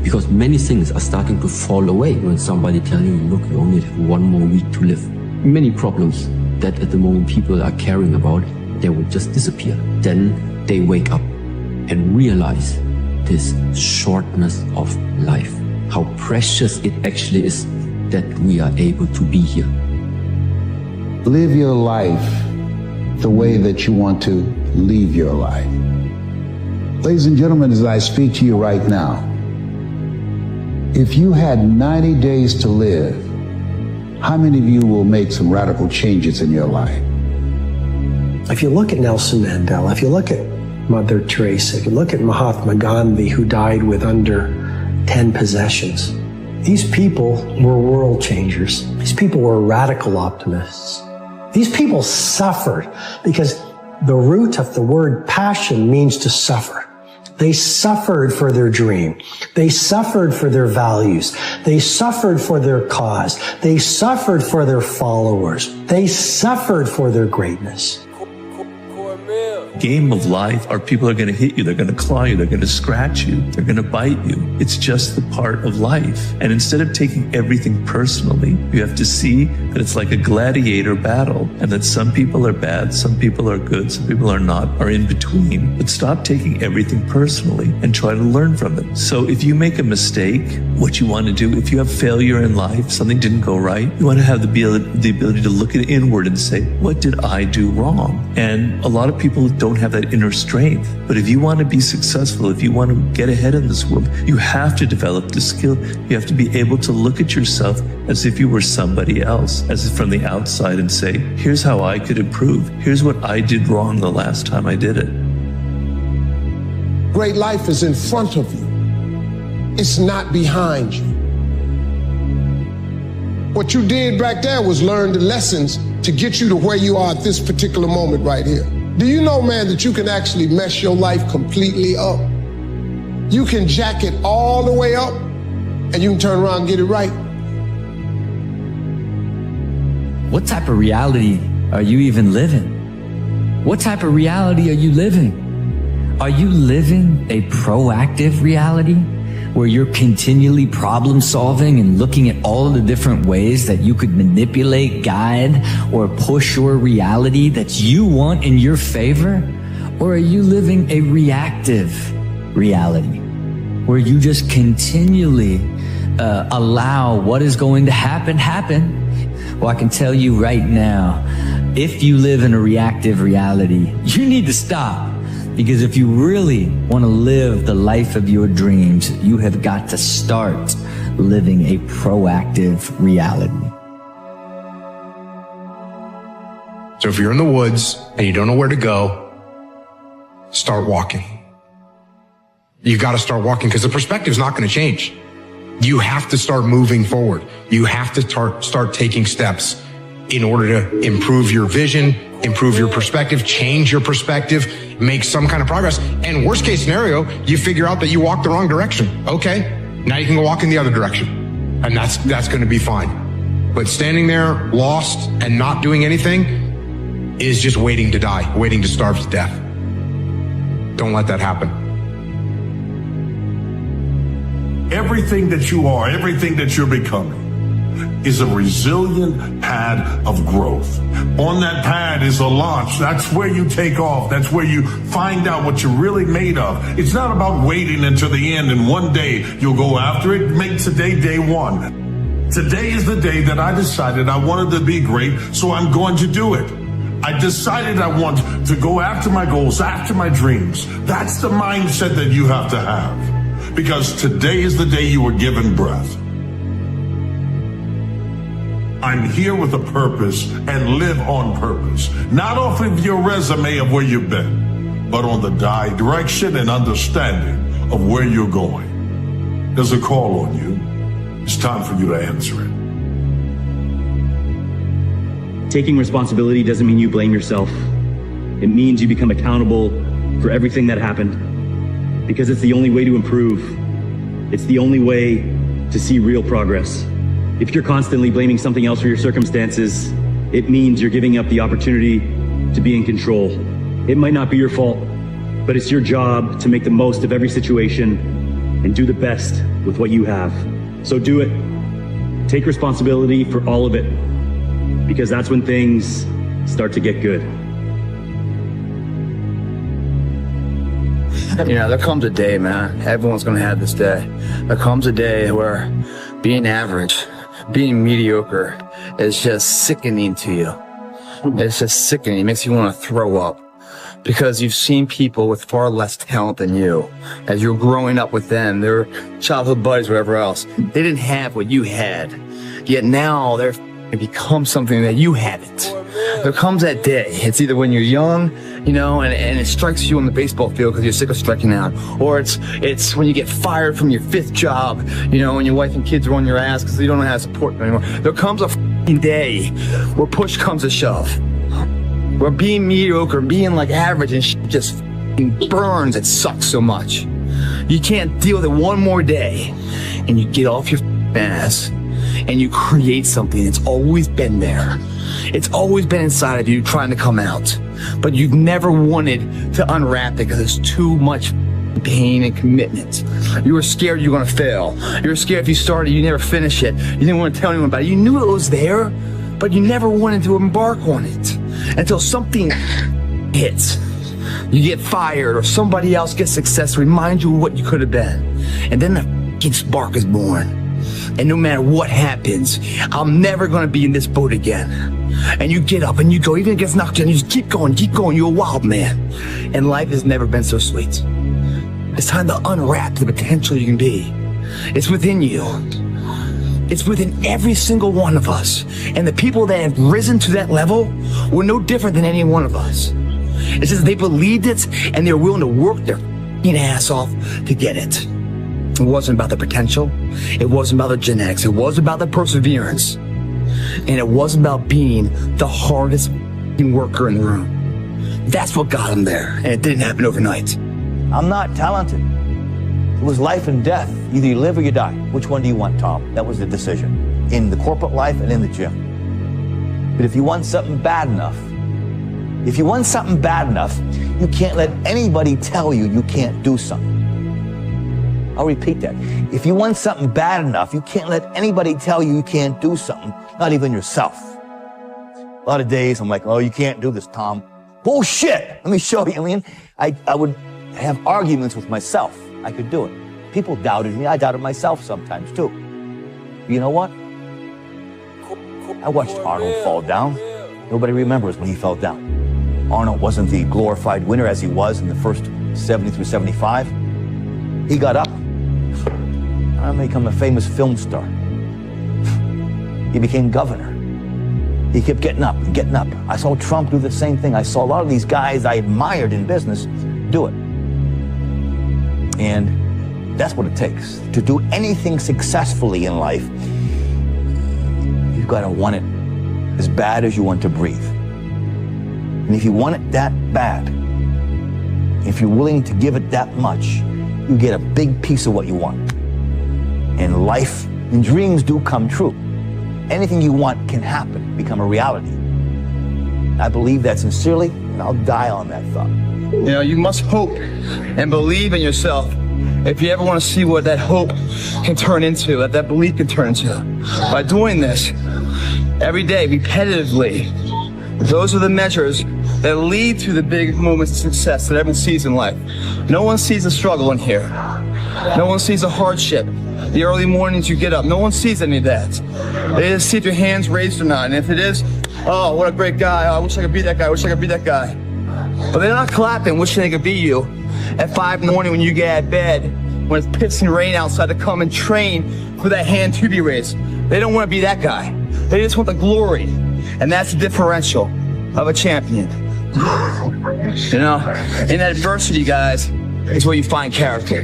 Because many things are starting to fall away when somebody tells you, look, you only have 1 more week to live. Many problems that at the moment people are caring about, they will just disappear. Then they wake up and realize this shortness of life, how precious it actually is that we are able to be here. Live your life the way that you want to leave your life. Ladies and gentlemen, as I speak to you right now, if you had 90 days to live, how many of you will make some radical changes in your life? If you look at Nelson Mandela, if you look at Mother Teresa, if you look at Mahatma Gandhi, who died with under 10 possessions, these people were world changers. These people were radical optimists. These people suffered because the root of the word passion means to suffer. They suffered for their dream. They suffered for their values. They suffered for their cause. They suffered for their followers. They suffered for their greatness. Game of life are people are going to hit you, they're going to claw you, they're going to scratch you, they're going to bite you. It's just the part of life. And instead of taking everything personally, you have to see that it's like a gladiator battle, and that some people are bad, some people are good, some people are not, are in between. But stop taking everything personally and try to learn from it. So if you make a mistake, what you want to do, if you have failure in life, something didn't go right, you want to have the ability to look inward and say, what did I do wrong? And a lot of people don't have that inner strength. But if you want to be successful, if you want to get ahead in this world, you have to develop the skill. You have to be able to look at yourself as if you were somebody else, as if from the outside, and say, here's how I could improve. Here's what I did wrong the last time I did it. Great life is in front of you. It's not behind you. What you did back there was learn the lessons to get you to where you are at this particular moment right here. Do you know, man, that you can actually mess your life completely up? You can jack it all the way up, and you can turn around and get it right. What type of reality are you even living? What type of reality are you living? Are you living a proactive reality where you're continually problem solving and looking at all the different ways that you could manipulate, guide, or push your reality that you want in your favor? Or are you living a reactive reality where you just continually allow what is going to happen? Well, I can tell you right now, if you live in a reactive reality, you need to stop. Because if you really want to live the life of your dreams, you have got to start living a proactive reality. So if you're in the woods and you don't know where to go, start walking. You got to start walking because the perspective is not going to change. You have to start moving forward. You have to start taking steps in order to improve your vision, improve your perspective, change your perspective, make some kind of progress. And worst case scenario, you figure out that you walked the wrong direction. Okay, now you can go walk in the other direction. And that's going to be fine. But standing there lost and not doing anything is just waiting to die, waiting to starve to death. Don't let that happen. Everything that you are, everything that you're becoming is a resilient pad of growth. On that pad is a launch. That's where you take off. That's where you find out what you're really made of. It's not about waiting until the end and one day you'll go after it. Make today day one. Today is the day that I decided I wanted to be great, so I'm going to do it. I decided I want to go after my goals, after my dreams. That's the mindset that you have to have. Because today is the day you were given breath. I'm here with a purpose and live on purpose. Not off of your resume of where you've been, but on the direction and understanding of where you're going. There's a call on you. It's time for you to answer it. Taking responsibility doesn't mean you blame yourself. It means you become accountable for everything that happened. Because it's the only way to improve. It's the only way to see real progress. If you're constantly blaming something else for your circumstances, it means you're giving up the opportunity to be in control. It might not be your fault, but it's your job to make the most of every situation and do the best with what you have. So do it. Take responsibility for all of it, because that's when things start to get good. You know, there comes a day, man. Everyone's going to have this day. There comes a day where being average, being mediocre is just sickening to you. It's just sickening. It makes you want to throw up because you've seen people with far less talent than you. As you're growing up with them, their childhood buddies, whatever else, they didn't have what you had. Yet now they're become something that you haven't. There comes that day. It's either when you're young, you know, and it strikes you on the baseball field because you're sick of striking out, or it's when you get fired from your 5th job, you know, and your wife and kids are on your ass because you don't know how to support them anymore. There comes a day where push comes to shove, where being mediocre, being like average and just burns. It sucks so much. You can't deal with it one more day, and you get off your ass and you create something that's always been there. It's always been inside of you trying to come out, but you've never wanted to unwrap it because it's too much pain and commitment. You were scared you were going to fail. You were scared if you started, you never finish it. You didn't want to tell anyone about it. You knew it was there, but you never wanted to embark on it until something hits. You get fired or somebody else gets success, remind you of what you could have been. And then the f***ing spark is born. And no matter what happens, I'm never going to be in this boat again. And you get up and you go, even if it gets knocked down, you just keep going, you're a wild man. And life has never been so sweet. It's time to unwrap the potential you can be. It's within you. It's within every single one of us. And the people that have risen to that level were no different than any one of us. It's just they believed it and they were willing to work their f***ing ass off to get it. It wasn't about the potential. It wasn't about the genetics. It was about the perseverance. And it wasn't about being the hardest worker in the room. That's what got him there. And it didn't happen overnight. I'm not talented. It was life and death. Either you live or you die. Which one do you want, Tom? That was the decision. In the corporate life and in the gym. But if you want something bad enough, you can't let anybody tell you you can't do something. I'll repeat that. If you want something bad enough, you can't let anybody tell you you can't do something, not even yourself. A lot of days I'm like, oh, you can't do this, Tom. Bullshit! Let me show you. I mean, I would have arguments with myself. I could do it. People doubted me. I doubted myself sometimes too. But you know what? I watched Arnold fall down. Nobody remembers when he fell down. Arnold wasn't the glorified winner as he was in the first 70 through 75. He got up. I'm gonna become a famous film star. He became governor. He kept getting up and getting up. I saw Trump do the same thing. I saw a lot of these guys I admired in business do it. And that's what it takes. To do anything successfully in life, you've got to want it as bad as you want to breathe. And if you want it that bad, if you're willing to give it that much, you get a big piece of what you want. And life and dreams do come true. Anything you want can happen, become a reality. I believe that sincerely, and I'll die on that thought. You know, you must hope and believe in yourself if you ever want to see what that hope can turn into, what that belief can turn into. By doing this every day, repetitively, those are the measures that lead to the big moments of success that everyone sees in life. No one sees the struggle in here. No one sees the hardship, the early mornings you get up. No one sees any of that. They just see if your hand's raised or not. And if it is, oh, what a great guy. Oh, I wish I could be that guy. I wish I could be that guy. But they're not clapping, wishing they could be you at 5 in the morning when you get out of bed, when it's pissing rain outside, to come and train for that hand to be raised. They don't want to be that guy. They just want the glory. And that's the differential of a champion. You know, in adversity, guys, is where you find character.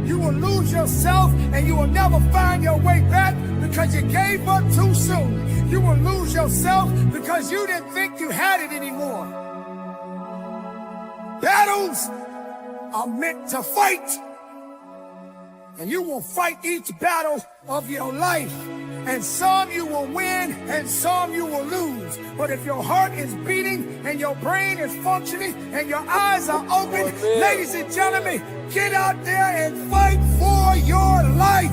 You will lose yourself and you will never find your way back because you gave up too soon. You will lose yourself because you didn't think you had it anymore. Battles are meant to fight. And you will fight each battle of your life. And some you will win and some you will lose. But if your heart is beating and your brain is functioning and your eyes are open, ladies and gentlemen, get out there and fight for your life.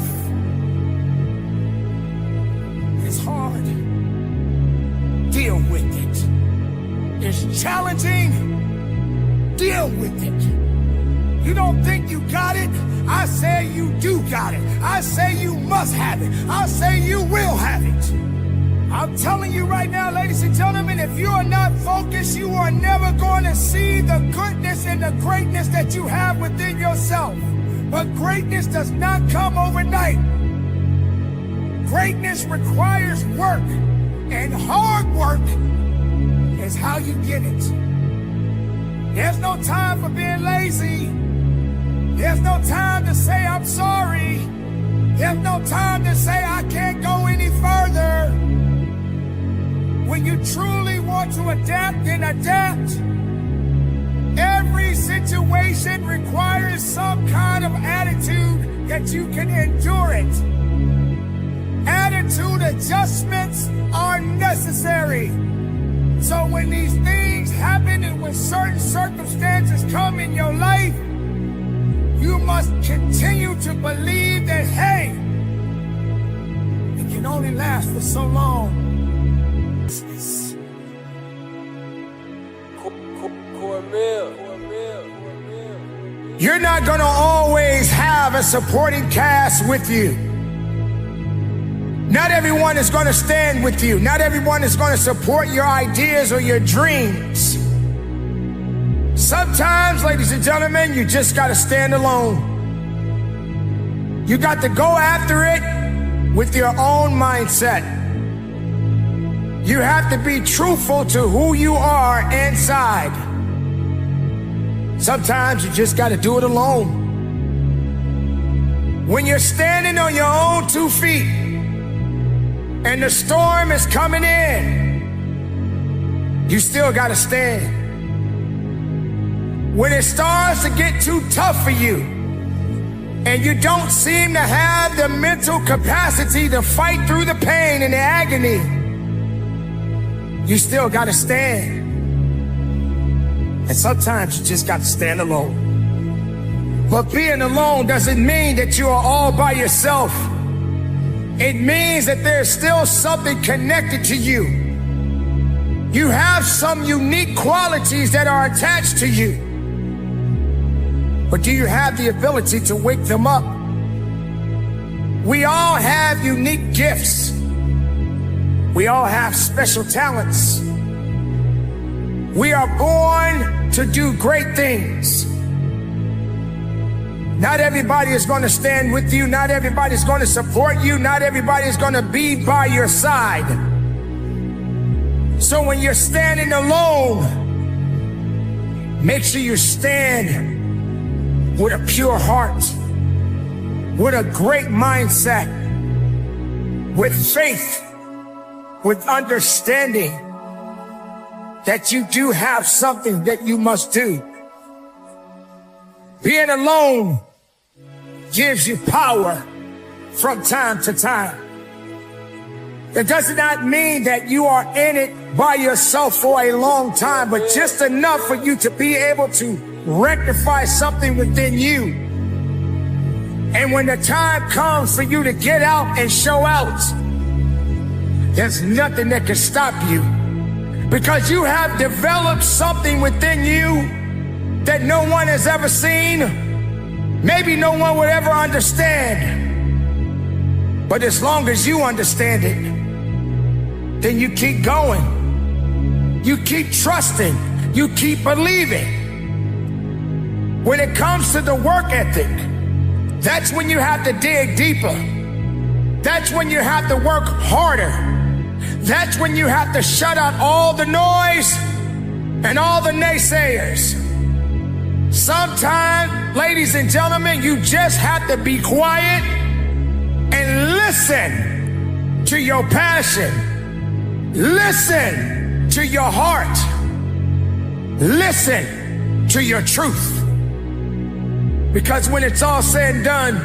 It's hard. Deal with it. It's challenging. Deal with it. You don't think you got it? I say you do got it. I say you must have it. I say you will have it. I'm telling you right now, ladies and gentlemen, if you are not focused, you are never going to see the goodness and the greatness that you have within yourself. But greatness does not come overnight. Greatness requires work, and hard work is how you get it. There's no time for being lazy. There's no time to say I'm sorry. There's no time to say I can't go any further. When you truly want to adapt, then adapt. Every situation requires some kind of attitude that you can endure it. Attitude adjustments are necessary. So when these things happen and when certain circumstances come in your life, you must continue to believe that, hey, it can only last for so long. You're not going to always have a supporting cast with you. Not everyone is going to stand with you. Not everyone is going to support your ideas or your dreams. Sometimes, ladies and gentlemen, you just got to stand alone. You got to go after it with your own mindset. You have to be truthful to who you are inside. Sometimes you just got to do it alone. When you're standing on your own 2 feet and the storm is coming in, you still got to stand. When it starts to get too tough for you and you don't seem to have the mental capacity to fight through the pain and the agony, you still got to stand. And sometimes you just got to stand alone. But being alone doesn't mean that you are all by yourself. It means that there's still something connected to you. You have some unique qualities that are attached to you. But do you have the ability to wake them up? We all have unique gifts. We all have special talents. We are born to do great things. Not everybody is going to stand with you. Not everybody is going to support you. Not everybody is going to be by your side. So when you're standing alone, make sure you stand with a pure heart, with a great mindset, with faith, with understanding that you do have something that you must do. Being alone gives you power from time to time. It does not mean that you are in it by yourself for a long time, but just enough for you to be able to rectify something within you. And when the time comes for you to get out and show out, there's nothing that can stop you, because you have developed something within you that no one has ever seen, maybe no one would ever understand. But as long as you understand it, then you keep going. You keep trusting. You keep believing. When it comes to the work ethic, that's when you have to dig deeper. That's when you have to work harder. That's when you have to shut out all the noise and all the naysayers. Sometimes, ladies and gentlemen, you just have to be quiet and listen to your passion. Listen to your heart. Listen to your truth. Because when it's all said and done,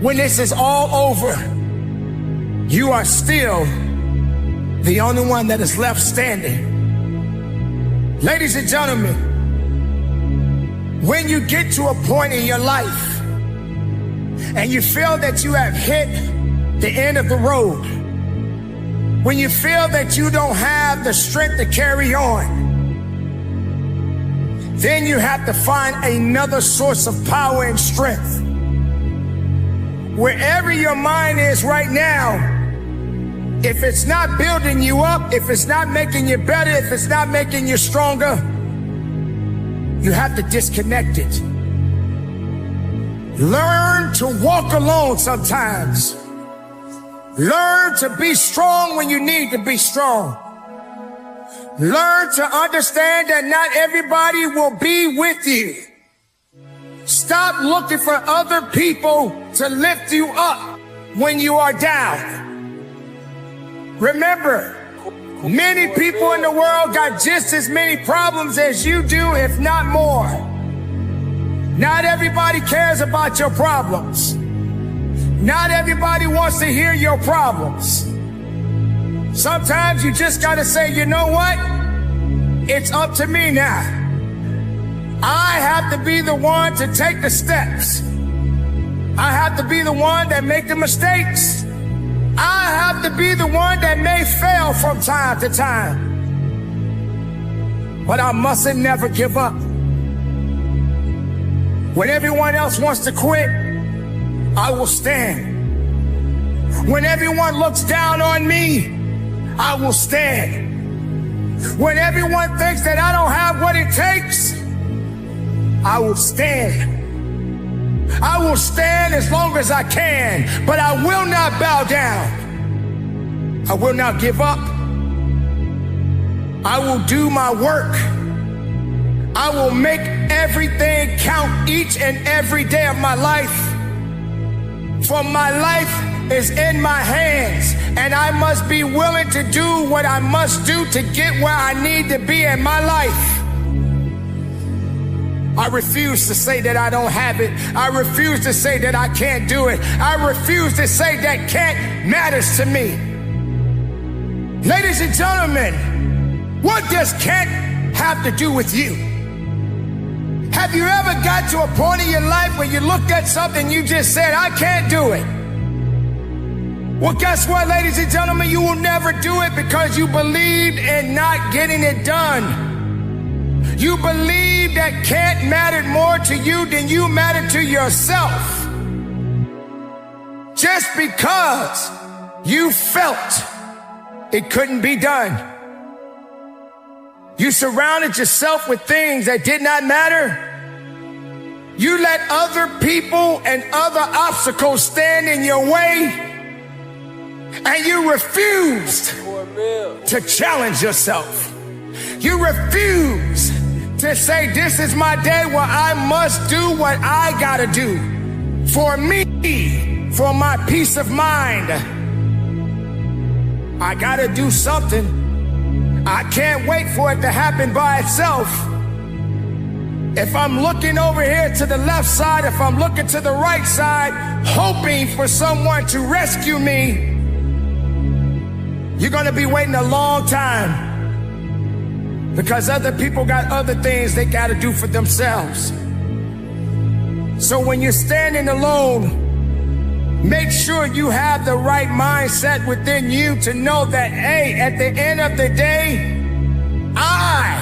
when this is all over, you are still the only one that is left standing. Ladies and gentlemen, when you get to a point in your life and you feel that you have hit the end of the road, when you feel that you don't have the strength to carry on, then you have to find another source of power and strength. Wherever your mind is right now, if it's not building you up, if it's not making you better, if it's not making you stronger, you have to disconnect it. Learn to walk alone sometimes. Learn to be strong when you need to be strong. Learn to understand that not everybody will be with you. Stop looking for other people to lift you up when you are down. Remember, many people in the world got just as many problems as you do, if not more. Not everybody cares about your problems. Not everybody wants to hear your problems. Sometimes you just gotta say, you know what? It's up to me now. I have to be the one to take the steps. I have to be the one that make the mistakes. I have to be the one that may fail from time to time. But I mustn't never give up. When everyone else wants to quit, I will stand. When everyone looks down on me, I will stand. When everyone thinks that I don't have what it takes, I will stand. I will stand as long as I can, but I will not bow down. I will not give up. I will do my work. I will make everything count each and every day of my life. For my life is in my hands, and I must be willing to do what I must do to get where I need to be in my life. I refuse to say that I don't have it. I refuse to say that I can't do it. I refuse to say that can't matters to me. Ladies and gentlemen, what does can't have to do with you? Have you ever got to a point in your life where you looked at something and you just said, I can't do it? Well, guess what, ladies and gentlemen? You will never do it because you believed in not getting it done. You believe that can't matter more to you than you matter to yourself. Just because you felt it couldn't be done. You surrounded yourself with things that did not matter. You let other people and other obstacles stand in your way, and you refused to challenge yourself. You refuse to say, this is my day where I must do what I gotta do for me, for my peace of mind. I gotta do something. I can't wait for it to happen by itself. If I'm looking over here to the left side, if I'm looking to the right side, hoping for someone to rescue me, you're gonna be waiting a long time, because other people got other things they gotta do for themselves. So when you're standing alone, make sure you have the right mindset within you to know that, hey, at the end of the day, I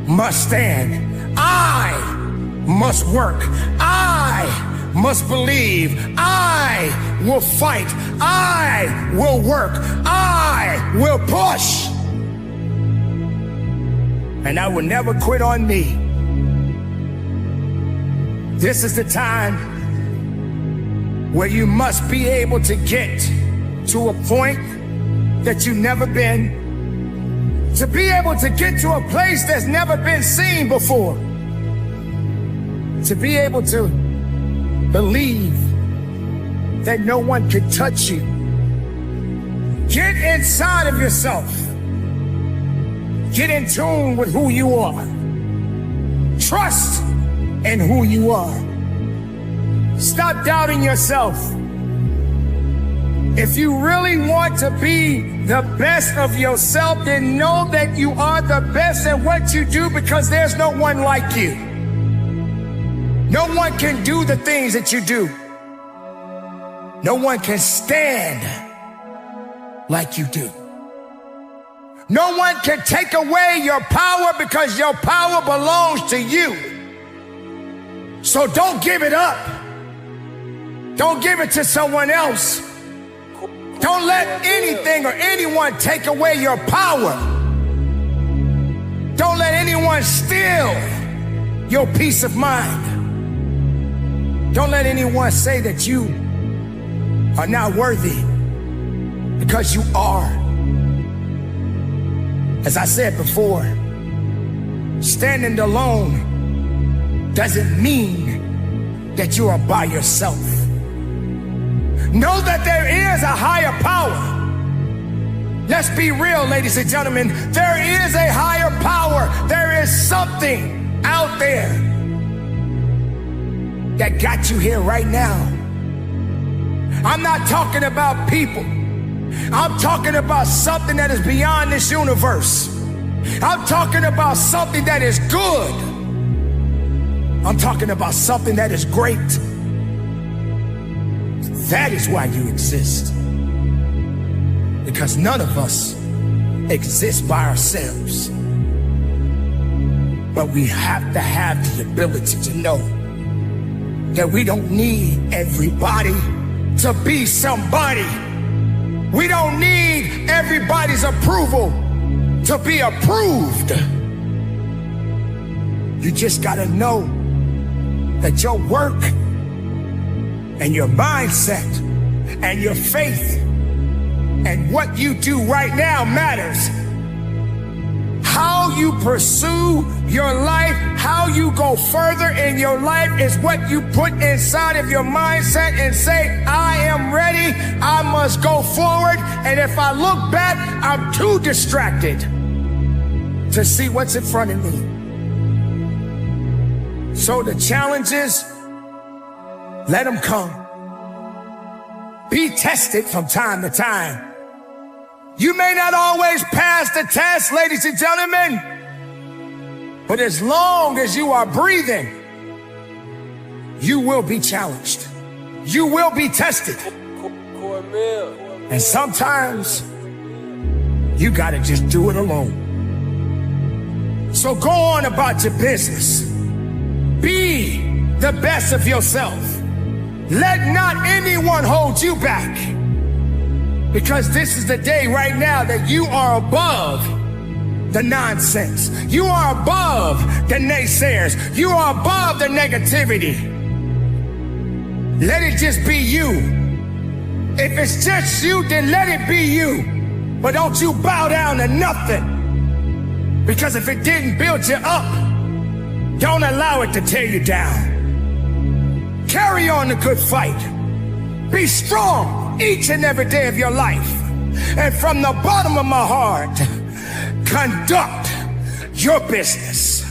must stand. I must work. I must believe. I will fight. I will work. I will push. And I will never quit on me. This is the time where you must be able to get to a point that you've never been, to be able to get to a place that's never been seen before, to be able to believe that no one can touch you. Get inside of yourself. Get in tune with who you are. Trust in who you are. Stop doubting yourself. If you really want to be the best of yourself, then know that you are the best at what you do, because there's no one like you. No one can do the things that you do. No one can stand like you do. No one can take away your power, because your power belongs to you. So don't give it up. Don't give it to someone else. Don't let anything or anyone take away your power. Don't let anyone steal your peace of mind. Don't let anyone say that you are not worthy, because you are. As I said before, standing alone doesn't mean that you are by yourself. Know that there is a higher power. Let's be real, ladies and gentlemen. There is a higher power. There is something out there that got you here right now. I'm not talking about people. I'm talking about something that is beyond this universe. I'm talking about something that is good. I'm talking about something that is great. That is why you exist. Because none of us exist by ourselves. But we have to have the ability to know that we don't need everybody to be somebody. We don't need everybody's approval to be approved. You just gotta know that your work and your mindset and your faith and what you do right now matters. How you pursue your life, how you go further in your life is what you put inside of your mindset and say, I am ready, I must go forward. And if I look back, I'm too distracted to see what's in front of me. So the challenges, let them come. Be tested from time to time. You may not always pass the test, ladies and gentlemen, but as long as you are breathing, you will be challenged. You will be tested. And sometimes you gotta just do it alone. So go on about your business. Be the best of yourself. Let not anyone hold you back. Because this is the day right now that you are above the nonsense. You are above the naysayers. You are above the negativity. Let it just be you. If it's just you, then let it be you. But don't you bow down to nothing. Because if it didn't build you up, don't allow it to tear you down. Carry on the good fight. Be strong each and every day of your life. And from the bottom of my heart, conduct your business.